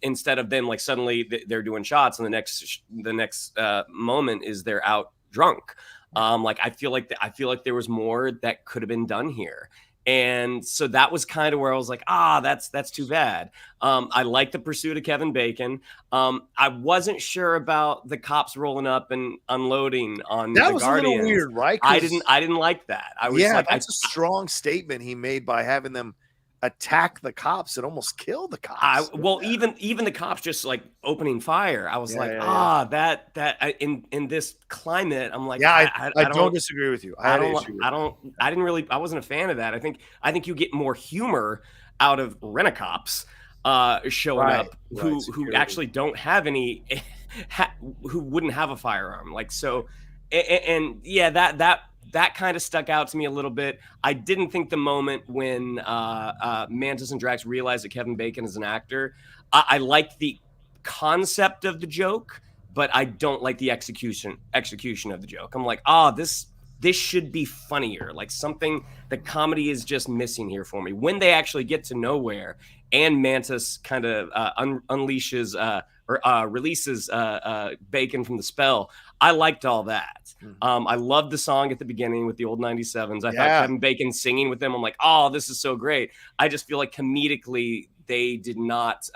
instead of then like suddenly they're doing shots and the next moment is they're out drunk. Like I feel like there was more that could have been done here. And so that was kind of where I was like, that's too bad. I like the pursuit of Kevin Bacon. I wasn't sure about the cops rolling up and unloading on that the was Guardians. a little weird, right? I didn't like that. I was like, that's a strong statement he made by having them attack the cops and almost kill the cops. Even the cops just like opening fire. I was in this climate, I'm like, I don't disagree with you. I wasn't a fan of that. I think you get more humor out of rent-a-cops showing up who actually don't have any who wouldn't have a firearm. Like, so, and yeah, that kind of stuck out to me a little bit. I didn't think the moment when Mantis and Drax realized that Kevin Bacon is an actor. I liked the concept of the joke, but I don't like the execution of the joke. I'm like, this should be funnier. Like something, the comedy is just missing here for me. When they actually get to nowhere and Mantis kind of unleashes releases Bacon from the spell, I liked all that. I loved the song at the beginning with the old 97s. I thought Kevin Bacon singing with them, I'm like, this is so great. I just feel like comedically they did not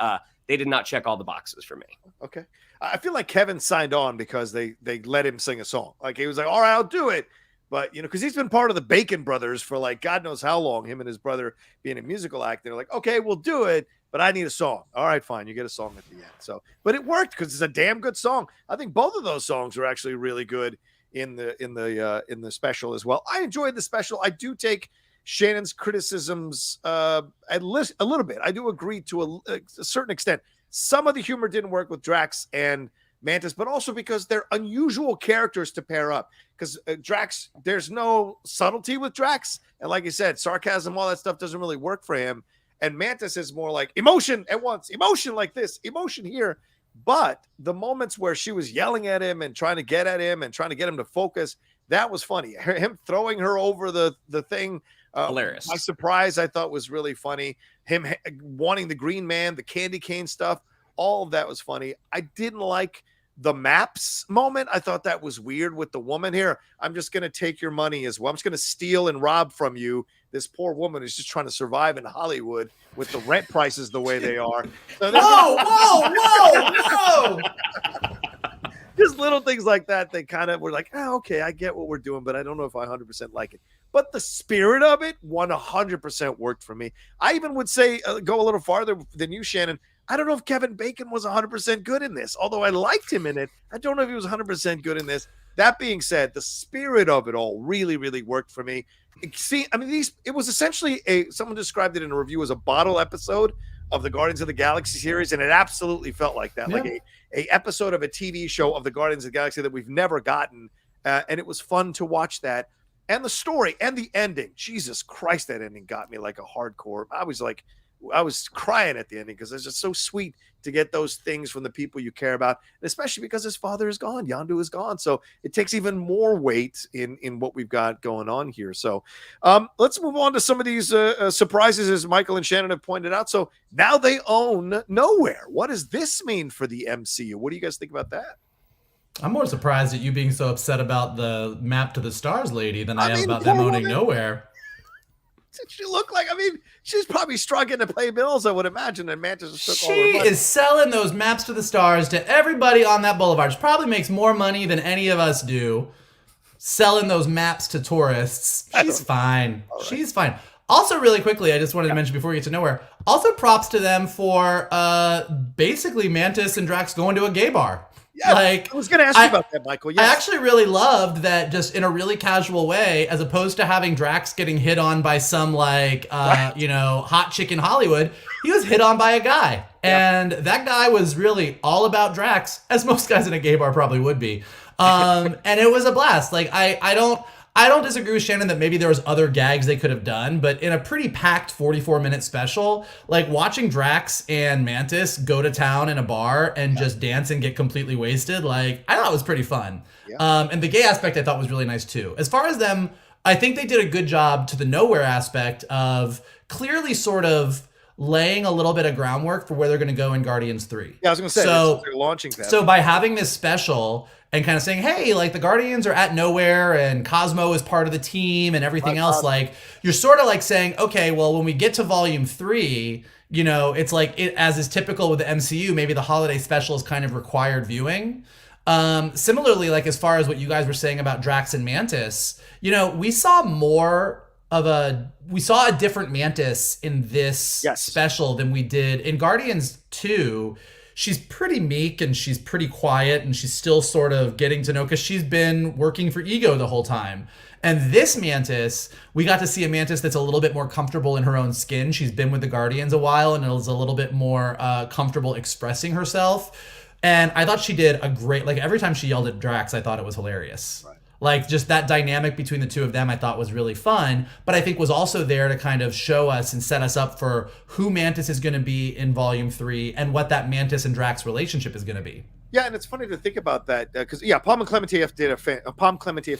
check all the boxes for me. Okay. I feel like Kevin signed on because they let him sing a song. Like he was like, all right, I'll do it. But, because he's been part of the Bacon brothers for like God knows how long, him and his brother being a musical act. They're like, okay, we'll do it, but I need a song. All right, fine. You get a song at the end. So, but it worked because it's a damn good song. I think both of those songs are actually really good in the special as well. I enjoyed the special. I do take Shannon's criticisms a little bit. I do agree to a certain extent. Some of the humor didn't work with Drax and Mantis, but also because they're unusual characters to pair up. Because Drax, there's no subtlety with Drax. And like you said, sarcasm, all that stuff doesn't really work for him. And Mantis is more like emotion at once, emotion like this, emotion here. But the moments where she was yelling at him and trying to get at him and trying to get him to focus, that was funny. Him throwing her over the thing. Hilarious. My surprise, I thought, was really funny. Him wanting the green man, the candy cane stuff, all of that was funny. I didn't like the maps moment. I thought that was weird with the woman here. I'm just going to take your money as well. I'm just going to steal and rob from you. This poor woman is just trying to survive in Hollywood with the rent prices the way they are. So whoa. Just little things like that. They kind of were like, okay, I get what we're doing, but I don't know if I 100% like it. But the spirit of it 100% worked for me. I even would say, go a little farther than you, Shannon. I don't know if Kevin Bacon was 100% good in this, although I liked him in it. I don't know if he was 100% good in this. That being said, the spirit of it all really, really worked for me. See, I mean, it was essentially someone described it in a review as a bottle episode of the Guardians of the Galaxy series, and it absolutely felt like that, like a episode of a TV show of the Guardians of the Galaxy that we've never gotten, and it was fun to watch that. And the story and the ending, Jesus Christ, that ending got me like a hardcore. I was crying at the ending because it's just so sweet to get those things from the people you care about, and especially because his father is gone. Yondu is gone. So it takes even more weight in what we've got going on here. So let's move on to some of these surprises, as Michael and Shannon have pointed out. So now they own Nowhere. What does this mean for the MCU? What do you guys think about that? I'm more surprised at you being so upset about the map to the stars lady than I am about them owning Nowhere. Did she look like? I mean, she's probably struggling to pay bills, I would imagine. And Mantis took all her money. She is selling those maps to the stars to everybody on that boulevard. She probably makes more money than any of us do selling those maps to tourists. She's fine. Right. She's fine. Also, really quickly, I just wanted to mention before we get to Nowhere, also props to them for basically Mantis and Drax going to a gay bar. Yeah, I was going to ask you about that, Michael. Yes. I actually really loved that, just in a really casual way, as opposed to having Drax getting hit on by some hot chick in Hollywood. He was hit on by a guy, and that guy was really all about Drax, as most guys in a gay bar probably would be. And it was a blast. Like I don't disagree with Shannon that maybe there was other gags they could have done, but in a pretty packed 44-minute special, like watching Drax and Mantis go to town in a bar and just dance and get completely wasted, like I thought it was pretty fun. Yeah. And the gay aspect I thought was really nice too. As far as them, I think they did a good job to the Nowhere aspect of clearly sort of laying a little bit of groundwork for where they're going to go in Guardians 3. Yeah, I was going to say, so this is their launching pad. So by having this special and kind of saying, hey, like the Guardians are at nowhere and Cosmo is part of the team and everything else, like you're sort of like saying, okay, well, when we get to volume 3, you know, it's like as is typical with the MCU, maybe the holiday special is kind of required viewing. Similarly, like as far as what you guys were saying about Drax and Mantis, you know, we saw a different Mantis in this special than we did in Guardians 2. She's pretty meek and she's pretty quiet and she's still sort of getting to know because she's been working for Ego the whole time. And this Mantis, we got to see a Mantis that's a little bit more comfortable in her own skin. She's been with the Guardians a while and is a little bit more comfortable expressing herself. And I thought she did a great, like every time she yelled at Drax, I thought it was hilarious. Right. Like just that dynamic between the two of them I thought was really fun, but I think was also there to kind of show us and set us up for who Mantis is going to be in Volume 3 and what that Mantis and Drax relationship is going to be. Yeah, and it's funny to think about that because Palm Clementieff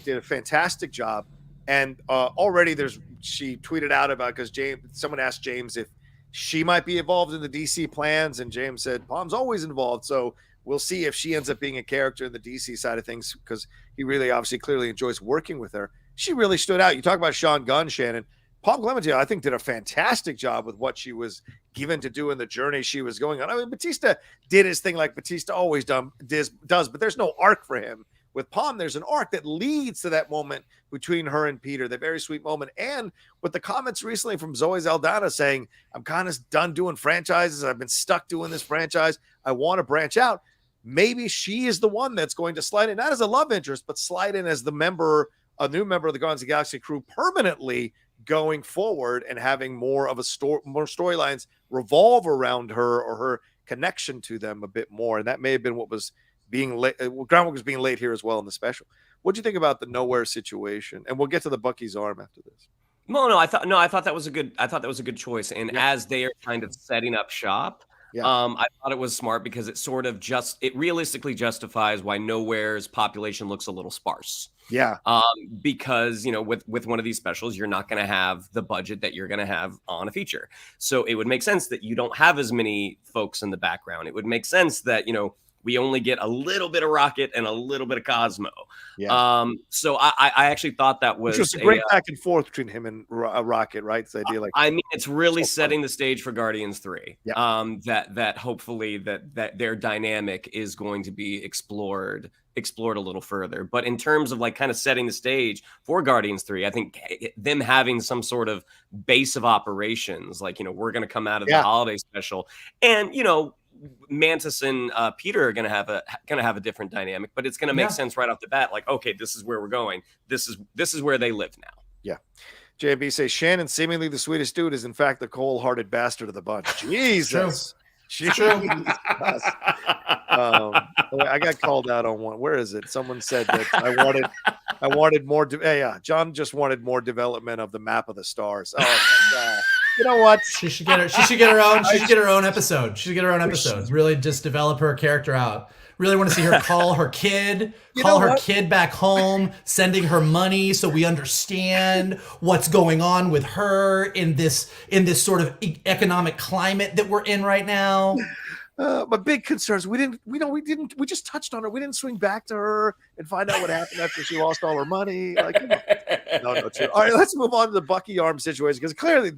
did a fantastic job, and already she tweeted out about because someone asked James if she might be involved in the DC plans, and James said Palm's always involved, so we'll see if she ends up being a character in the DC side of things because he really obviously clearly enjoys working with her. She really stood out. You talk about Sean Gunn, Shannon. Palm Clementieff, I think, did a fantastic job with what she was given to do in the journey she was going on. I mean, Batista did his thing like Batista always does, but there's no arc for him. With Palm, there's an arc that leads to that moment between her and Peter, that very sweet moment. And with the comments recently from Zoe Saldana saying, I'm kind of done doing franchises. I've been stuck doing this franchise. I want to branch out. Maybe she is the one that's going to slide in, not as a love interest, but slide in as a new member of the Guardians of the Galaxy crew permanently going forward and having more of more storylines revolve around her or her connection to them a bit more. And that may have been what was being laid. Groundwork was being laid here as well in the special. What do you think about the Nowhere situation? And we'll get to the Bucky's arm after this. I thought that was a good choice. And as they are kind of setting up shop, I thought it was smart because it sort of it realistically justifies why Nowhere's population looks a little sparse. Yeah. Because, you know, with one of these specials, you're not going to have the budget that you're going to have on a feature. So it would make sense that you don't have as many folks in the background. It would make sense that, you know, we only get a little bit of Rocket and a little bit of Cosmo. Yeah. So I actually thought that was a great back and forth between him and Rocket, right? This idea, like, I mean, it's really setting the stage for Guardians 3. Yeah. That hopefully that their dynamic is going to be explored a little further. But in terms of like kind of setting the stage for Guardians 3, I think them having some sort of base of operations, like, you know, we're going to come out of the holiday special, and, you know, Mantis and Peter are going to have a different dynamic, but it's going to make sense right off the bat. Like, okay, this is where we're going. This is where they live now. Yeah. JB says Shannon, seemingly the sweetest dude, is in fact the cold-hearted bastard of the bunch. Jesus. True. I got called out on one. Where is it? Someone said that I wanted more. John just wanted more development of the map of the stars. Oh my God. You know what? She should get her own episode. She should get her own episode. Really just develop her character out. Really want to see her call her kid back home, sending her money so we understand what's going on with her in this sort of economic climate that we're in right now. My big concerns, we just touched on her. We didn't swing back to her and find out what happened after she lost all her money. Like, no, true. All right, let's move on to the Bucky arm situation, because clearly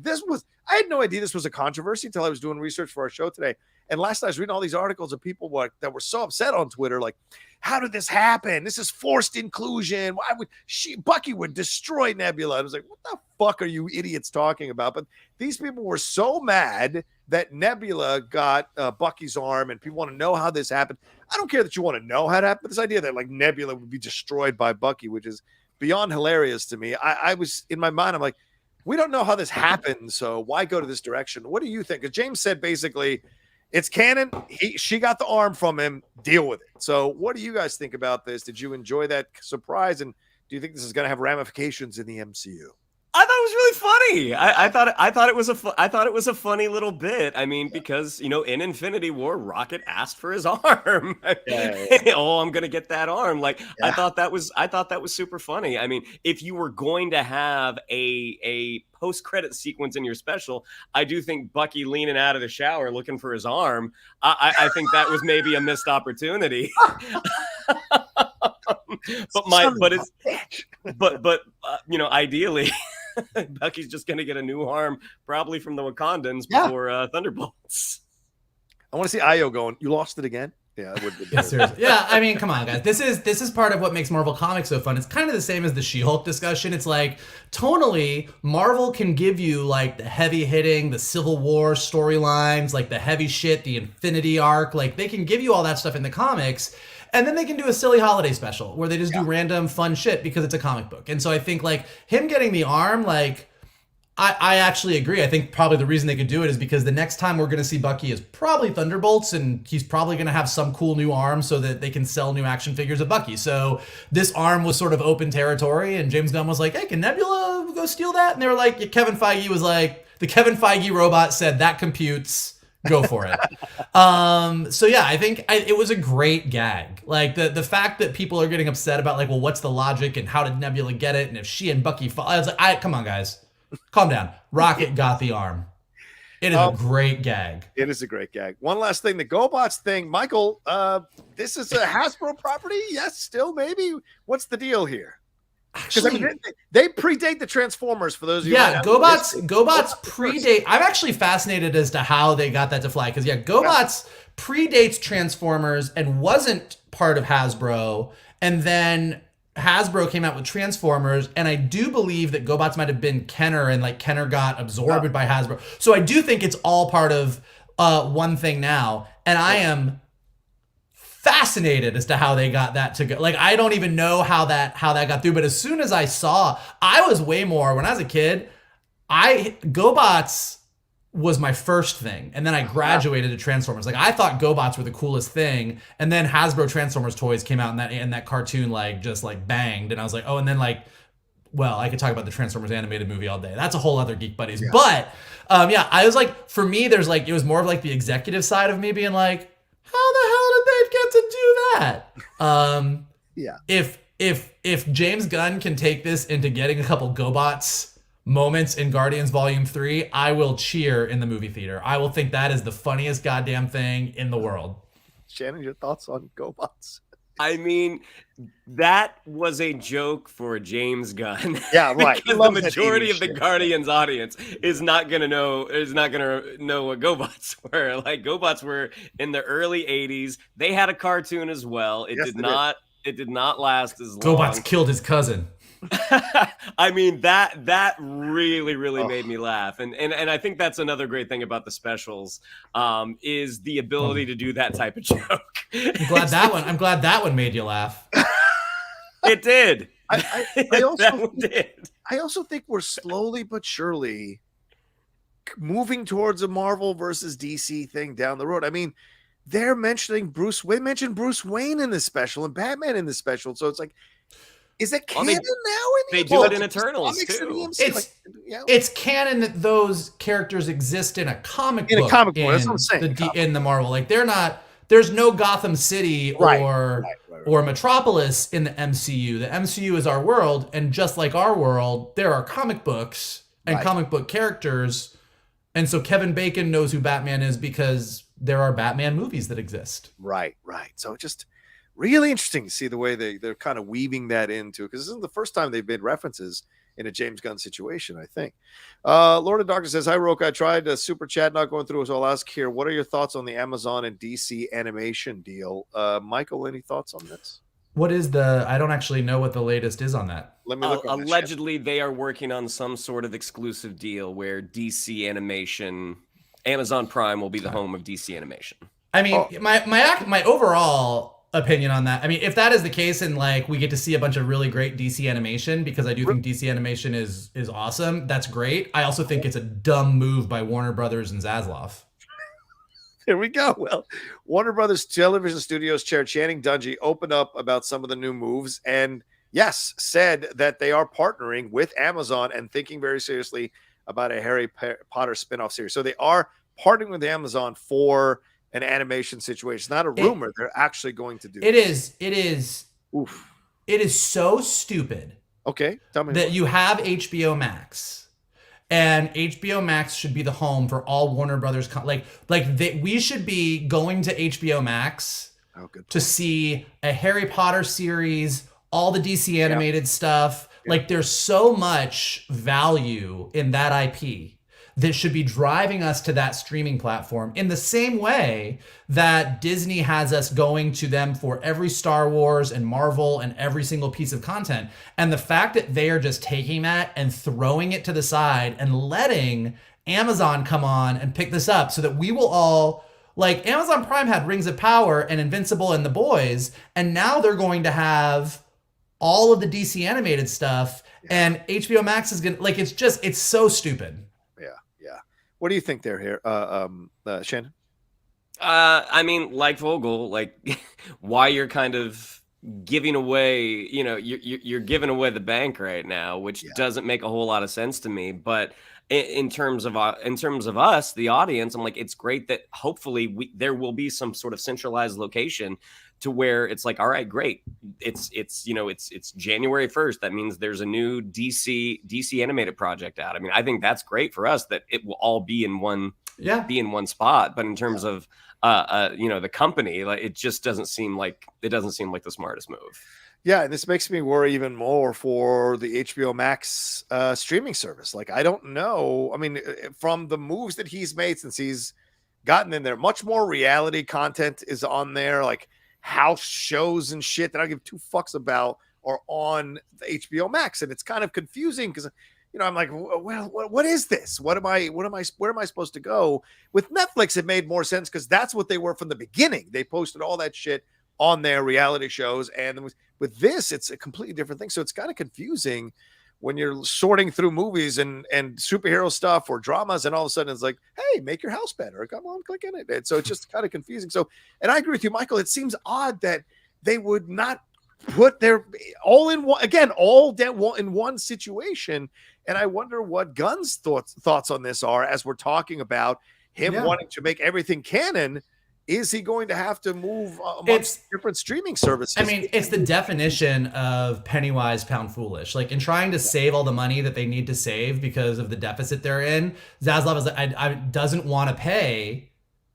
I had no idea this was a controversy until I was doing research for our show today. And last night I was reading all these articles of people that were so upset on Twitter, like, how did this happen? This is forced inclusion. Why would Bucky would destroy Nebula? I was like, what the fuck are you idiots talking about? But these people were so mad that Nebula got Bucky's arm, and people want to know how this happened. I don't care that you want to know how it happened, but this idea that like Nebula would be destroyed by Bucky, which is beyond hilarious to me. I was in my mind, I'm like, we don't know how this happened, so why go to this direction? What do you think? Because James said basically, it's canon. She got the arm from him. Deal with it. So what do you guys think about this? Did you enjoy that surprise? And do you think this is going to have ramifications in the MCU? I thought it was really funny. I thought it was a funny little bit. I mean, because in Infinity War, Rocket asked for his arm. Oh, I'm gonna get that arm. Like I thought that was super funny. I mean, if you were going to have a post-credit sequence in your special, I do think Bucky leaning out of the shower looking for his arm. I think that was maybe a missed opportunity. But ideally, Bucky's just gonna get a new arm, probably from the Wakandans before Thunderbolts. I want to see Io going, "You lost it again." Yeah, it would be. Seriously. Yeah, I mean, come on, guys. This is part of what makes Marvel Comics so fun. It's kind of the same as the She-Hulk discussion. It's like, tonally, Marvel can give you like the heavy hitting, the Civil War storylines, like the heavy shit, the Infinity arc. Like they can give you all that stuff in the comics. And then they can do a silly holiday special where they just do random fun shit because it's a comic book. And so I think like him getting the arm, like I actually agree. I think probably the reason they could do it is because the next time we're going to see Bucky is probably Thunderbolts, and he's probably going to have some cool new arm so that they can sell new action figures of Bucky. So this arm was sort of open territory, and James Gunn was like, "Hey, can Nebula go steal that?" And they were like, Kevin Feige was like, the Kevin Feige robot said that computes. Go for it. So yeah, I think it was a great gag. Like the fact that people are getting upset about like, well, what's the logic and how did Nebula get it? And if she and Bucky fall, I was like, come on, guys, calm down. Rocket got the arm. It is a great gag. It is a great gag. One last thing, the GoBots thing, Michael. This is a Hasbro property. Yes, still maybe. What's the deal here? Because I mean, they predate the Transformers. For those of you, GoBots predate. I'm actually fascinated as to how they got that to fly. Because GoBots predates Transformers and wasn't part of Hasbro, and then Hasbro came out with Transformers, and I do believe that GoBots might have been Kenner, and like Kenner got absorbed by Hasbro. So I do think it's all part of one thing now, and I am fascinated as to how they got that to go. Like, I don't even know how that got through, but as soon as I saw, I was way more, when I was a kid, GoBots was my first thing, and then I graduated to Transformers. Like, I thought GoBots were the coolest thing, and then Hasbro Transformers toys came out, and that cartoon like just like banged, and I was like, oh, and then like, well, I could talk about the Transformers animated movie all day. That's a whole other Geek Buddies. But I was like, for me, there's like, it was more of like the executive side of me being like, how the hell did they get to do that? If James Gunn can take this into getting a couple GoBots moments in Guardians Volume 3, I will cheer in the movie theater. I will think that is the funniest goddamn thing in the world. Shannon, your thoughts on GoBots? I mean, that was a joke for James Gunn. Yeah, right. Because the majority of the Guardians audience is not gonna know what GoBots were. Like, GoBots were in the early 80s. They had a cartoon as well. It did not last as long. GoBots killed his cousin. I mean, that really made me laugh, and I think that's another great thing about the specials, is the ability to do that type of joke. I'm glad that one made you laugh. It did. I also think we're slowly but surely moving towards a Marvel versus DC thing down the road. I mean, they're mentioning Bruce Wayne. They mentioned Bruce Wayne in this special and Batman in this special, so it's like, is it canon now? They do it in Eternals too. It's canon that those characters exist in a comic book. In a comic book, that's what I'm saying. In the Marvel, like they're not. There's no Gotham City or Metropolis in the MCU. The MCU is our world, and just like our world, there are comic books and comic book characters, and so Kevin Bacon knows who Batman is because there are Batman movies that exist. Right. So just really interesting to see the way they're kind of weaving that into, because this isn't the first time they've made references in a James Gunn situation, I think. Lord of Doctor says, hi, Rocha. I tried a super chat, not going through, so I'll ask here, what are your thoughts on the Amazon and DC animation deal? Michael, any thoughts on this? What is I don't actually know what the latest is on that. Let me look. Allegedly, they are working on some sort of exclusive deal where DC animation, Amazon Prime will be the home of DC animation. I mean, my overall opinion on that. I mean, if that is the case and like we get to see a bunch of really great DC animation, because I do think DC animation is awesome, that's great. I also think it's a dumb move by Warner Brothers and Zaslav. There we go. Well, Warner Brothers Television Studios chair Channing Dungey opened up about some of the new moves and, yes, said that they are partnering with Amazon and thinking very seriously about a Harry Potter spinoff series. So they are partnering with Amazon for an animation situation. It's not a rumor. They're actually going to do it. This. It is. Oof. It is so stupid. Okay, tell me that more. You have HBO Max, and HBO Max should be the home for all Warner Brothers. We should be going to HBO Max to see a Harry Potter series, all the DC animated stuff. Like, there's so much value in that IP that should be driving us to that streaming platform in the same way that Disney has us going to them for every Star Wars and Marvel and every single piece of content. And the fact that they are just taking that and throwing it to the side and letting Amazon come on and pick this up so that we will all, like, Amazon Prime had Rings of Power and Invincible and The Boys, and now they're going to have all of the DC animated stuff, and HBO Max is going to, like, it's so stupid. What do you think there here, Shannon? I mean, like Vogel, like why you're kind of giving away, you're giving away the bank right now, which doesn't make a whole lot of sense to me. But in terms of us, the audience, I'm like, it's great that hopefully there will be some sort of centralized location to where it's like, all right, great. It's January 1st. That means there's a new DC animated project out. I mean, I think that's great for us that it will all be in one spot. But in terms of the company, like, it just doesn't seem like the smartest move. Yeah, and this makes me worry even more for the HBO Max streaming service. Like, I don't know. I mean, from the moves that he's made since he's gotten in there, much more reality content is on there. Like, house shows and shit that I don't give two fucks about are on the HBO Max, and it's kind of confusing because I'm like, well, what is this? Where am I supposed to go? With Netflix, it made more sense because that's what they were from the beginning. They posted all that shit on their reality shows, and with this, it's a completely different thing. So it's kind of confusing when you're sorting through movies and superhero stuff or dramas, and all of a sudden it's like, hey, make your house better. Come on, click in it. And so it's just kind of confusing. So, and I agree with you, Michael. It seems odd that they would not put their all in one situation. And I wonder what Gunn's thoughts on this are as we're talking about him wanting to make everything canon. Is he going to have to move amongst different streaming services? I mean, it's the definition of penny wise, pound foolish. Like, in trying to save all the money that they need to save because of the deficit they're in, Zaslav doesn't want to pay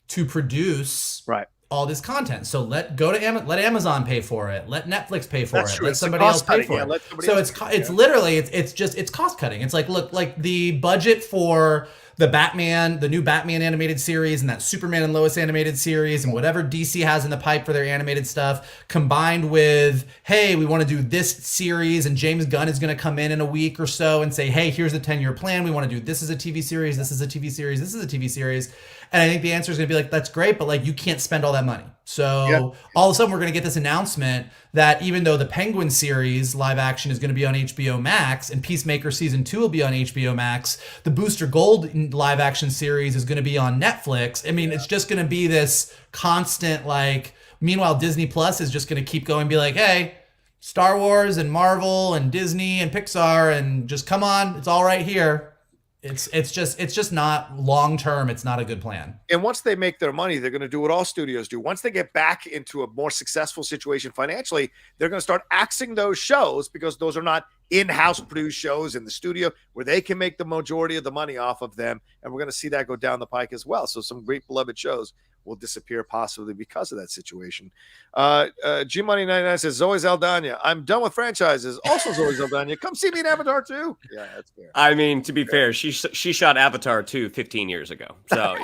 to produce all this content. So let Amazon pay for it. Let Netflix pay for it. True. Let somebody else pay for it. So it's literally it's cost cutting. It's like, look, like the budget for the new Batman animated series and that Superman and Lois animated series and whatever DC has in the pipe for their animated stuff, combined with, hey, we want to do this series, and James Gunn is going to come in a week or so and say, hey, here's a 10-year plan. We want to do this as a TV series, this is a TV series, this is a TV series. And I think the answer is going to be like, that's great, but like, you can't spend all that money. So all of a sudden we're going to get this announcement that even though the Penguin series live action is going to be on HBO Max and Peacemaker season 2 will be on HBO Max, the Booster Gold live action series is going to be on Netflix. I mean, it's just going to be this constant, like, meanwhile, Disney Plus is just going to keep going and be like, hey, Star Wars and Marvel and Disney and Pixar, and just come on, it's all right here. It's just not long term. It's not a good plan. And once they make their money, they're going to do what all studios do. Once they get back into a more successful situation financially, they're going to start axing those shows because those are not in-house produced shows in the studio where they can make the majority of the money off of them. And we're going to see that go down the pike as well. So some great beloved shows will disappear possibly because of that situation. G-Money99 says, Zoe Saldana, I'm done with franchises. Also Zoe Saldana, come see me in Avatar 2. Yeah, that's fair. I mean, to be fair, she shot Avatar 2 15 years ago. So,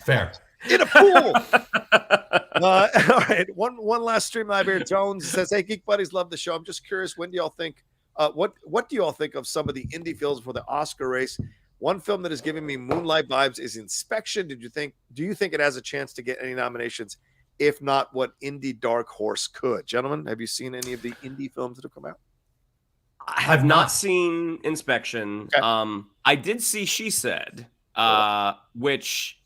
Fair. In a pool. All right. One last stream live here. Jones says, hey, Geek Buddies, love the show. I'm just curious, when do y'all think, what do y'all think of some of the indie films for the Oscar race? One film that is giving me Moonlight vibes is Inspection. Do you think it has a chance to get any nominations? If not, what indie dark horse could? Gentlemen, have you seen any of the indie films that have come out? I have not seen Inspection. Okay. I did see She Said, which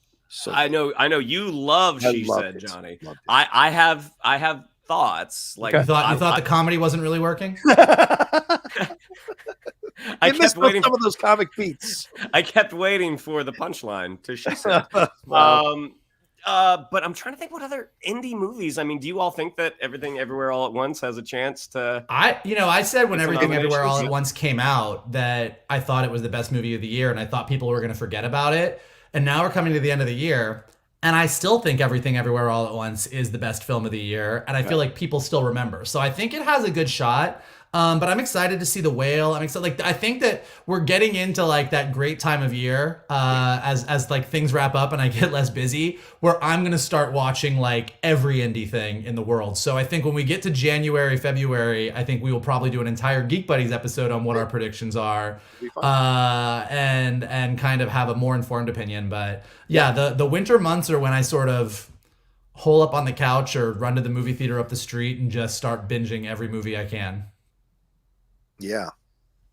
I know you love She Said, Johnny. I have thoughts. Like, you thought the comedy wasn't really working? I missed kept waiting. some of those comic beats. I kept waiting for the punchline to she said. Wow. But I'm trying to think what other indie movies. I mean, do you all think that Everything Everywhere All at Once has a chance to? I said when Some Everything Everywhere All nominations? at Once came out that I thought it was the best movie of the year, and I thought people were going to forget about it. And now we're coming to the end of the year, and I still think Everything Everywhere All at Once is the best film of the year, and I feel like people still remember. So I think it has a good shot. But I'm excited to see The Whale. I'm excited. Like, I think that we're getting into like that great time of year as like things wrap up and I get less busy, where I'm gonna start watching like every indie thing in the world. So I think when we get to January, February, I think we will probably do an entire Geek Buddies episode on what our predictions are, and kind of have a more informed opinion. But yeah, the winter months are when I sort of hole up on the couch or run to the movie theater up the street and just start binging every movie I can. Yeah.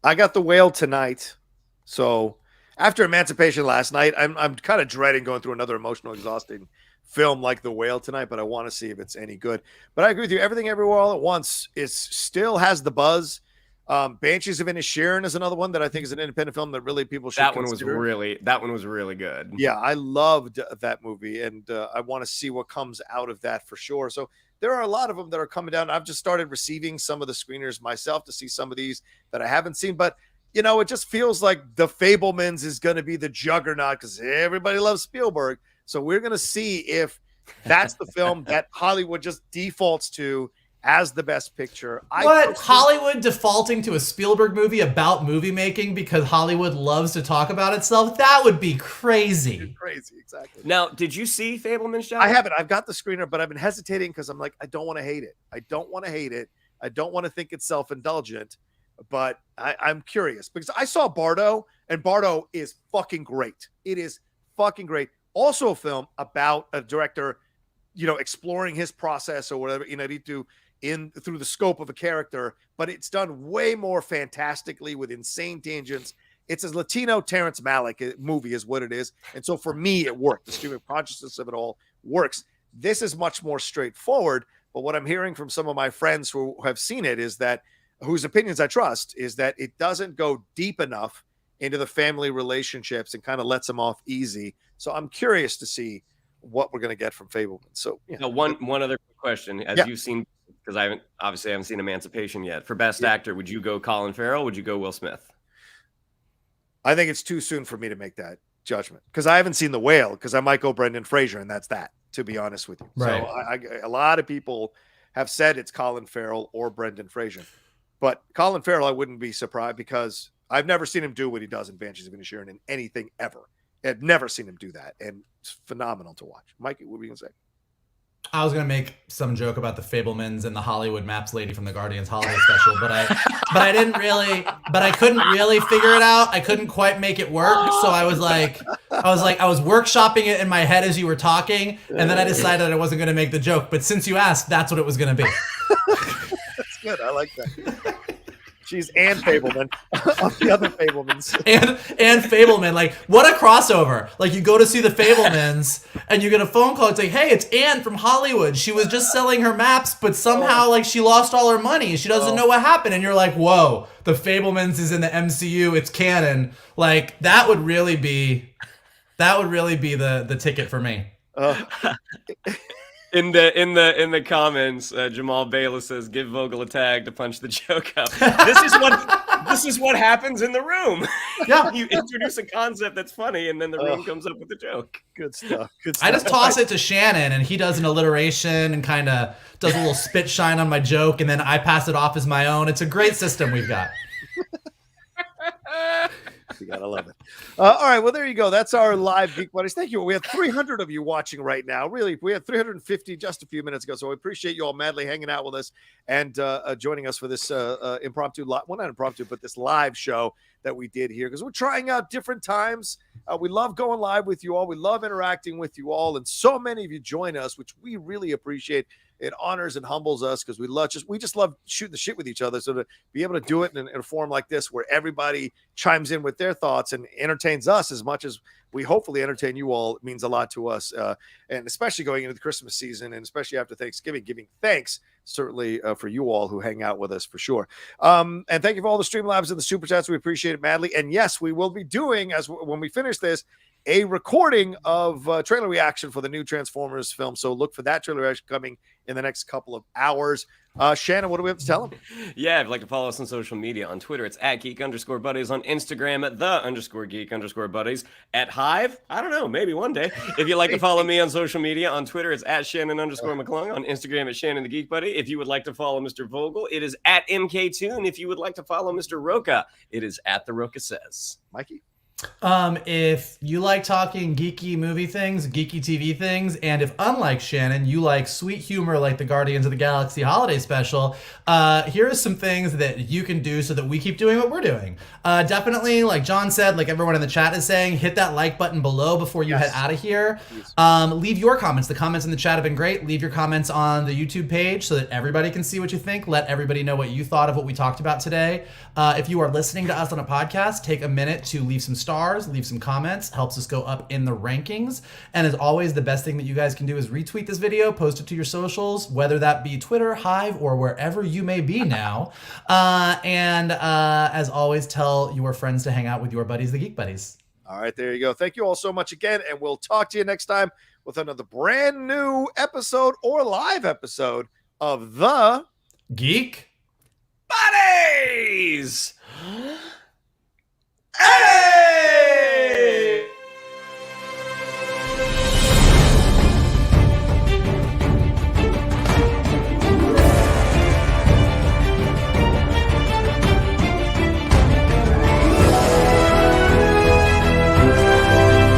I got The Whale tonight. So after Emancipation last night, I'm kind of dreading going through another emotional, exhausting film like The Whale tonight, but I want to see if it's any good. But I agree with you. Everything Everywhere All at Once is still has the buzz. Banshees of Inisherin is another one that I think is an independent film that really people should consider. That one was really good. Yeah, I loved that movie, and I want to see what comes out of that for sure. So there are a lot of them that are coming down. I've just started receiving some of the screeners myself to see some of these that I haven't seen, but you know, it just feels like The Fabelmans is going to be the juggernaut because everybody loves Spielberg. So we're going to see if that's the film that Hollywood just defaults to as the best picture. Hollywood defaulting to a Spielberg movie about movie making because Hollywood loves to talk about itself? That would be crazy. Crazy, exactly. Now, did you see Fabelman's Job? I haven't. I've got the screener, but I've been hesitating because I'm like, I don't want to hate it. I don't want to think it's self-indulgent, but I'm curious because I saw Bardo, and Bardo is fucking great. It is fucking great. Also a film about a director, exploring his process or whatever, through the scope of a character, but it's done way more fantastically with insane tangents. It's a Latino Terrence Malick movie is what it is. And so for me, it worked. The stream of consciousness of it all works. This is much more straightforward. But what I'm hearing from some of my friends who have seen it is that, whose opinions I trust, is that it doesn't go deep enough into the family relationships and kind of lets them off easy. So I'm curious to see what we're going to get from Fabelman. So Now, one other question, you've seen, because I haven't seen Emancipation yet. For Best Actor, would you go Colin Farrell? Would you go Will Smith? I think it's too soon for me to make that judgment because I haven't seen The Whale, because I might go Brendan Fraser, and that's that, to be honest with you. Right. So a lot of people have said it's Colin Farrell or Brendan Fraser, but Colin Farrell, I wouldn't be surprised because I've never seen him do what he does in Banshees of Inisherin in anything ever. I've never seen him do that, and it's phenomenal to watch. Mike, what were you gonna say? I was gonna make some joke about the Fabelmans and the Hollywood Maps lady from the Guardians holiday special, but I couldn't really figure it out. I couldn't quite make it work. So I was workshopping it in my head as you were talking, and then I decided I wasn't gonna make the joke. But since you asked, that's what it was gonna be. That's good. I like that. She's Anne Fabelman of the other Fabelmans. And Fabelman, like, what a crossover. Like, you go to see the Fabelmans and you get a phone call. It's like, hey, it's Anne from Hollywood. She was just selling her maps, but somehow, like, she lost all her money. She doesn't know what happened. And you're like, whoa, the Fabelmans is in the MCU. It's canon. Like, that would really be the ticket for me. In the comments, Jamal Bayless says, "Give Vogel a tag to punch the joke up." This is what happens in the room. Yeah, you introduce a concept that's funny, and then the room comes up with the joke. Good stuff. I just toss it to Shannon, and he does an alliteration and kind of does a little spit shine on my joke, and then I pass it off as my own. It's a great system we've got. You gotta love it. All right, well, there you go. That's our live Geek Buddies. Thank you. We have 300 of you watching right now. Really, we had 350 just a few minutes ago. So we appreciate you all madly hanging out with us and joining us for this impromptu, well, not impromptu, but this live show that we did here because we're trying out different times. We love going live with you all. We love interacting with you all, and so many of you join us, which we really appreciate. it honors and humbles us because we just love shooting the shit with each other. So to be able to do it in a form like this, where everybody chimes in with their thoughts and entertains us as much as we hopefully entertain you all, means a lot to us, and especially going into the Christmas season, and especially after Thanksgiving, giving thanks certainly for you all who hang out with us for sure. And thank you for all the Streamlabs and the super chats. We appreciate it madly. And yes, we will be doing, when we finish this, a recording of trailer reaction for the new Transformers film. So look for that trailer reaction coming in the next couple of hours. Shannon, what do we have to tell them? Yeah, if you'd like to follow us on social media, on Twitter, it's at @geek_buddies, on Instagram at @the_geek_buddies, at Hive, I don't know, maybe one day. If you'd like to follow me on social media, on Twitter, it's at Shannon_McClung, on Instagram at Shannon the Geek Buddy. If you would like to follow Mr. Vogel, it is at MKToon. If you would like to follow Mr. Rocha, it is at The Rocha Says. Mikey? If you like talking geeky movie things, geeky TV things, and if unlike Shannon, you like sweet humor like the Guardians of the Galaxy holiday special, here are some things that you can do so that we keep doing what we're doing. Definitely, like John said, like everyone in the chat is saying, hit that like button below before you head out of here. Leave your comments. The comments in the chat have been great. Leave your comments on the YouTube page so that everybody can see what you think. Let everybody know what you thought of what we talked about today. If you are listening to us on a podcast, take a minute to leave some stars, leave some comments, helps us go up in the rankings. And as always, the best thing that you guys can do is retweet this video, post it to your socials, whether that be Twitter, Hive, or wherever you may be now. As always, tell your friends to hang out with your buddies, the Geek Buddies. All right, there you go. Thank you all so much again, and we'll talk to you next time with another brand new episode or live episode of the Geek Buddies! Hey!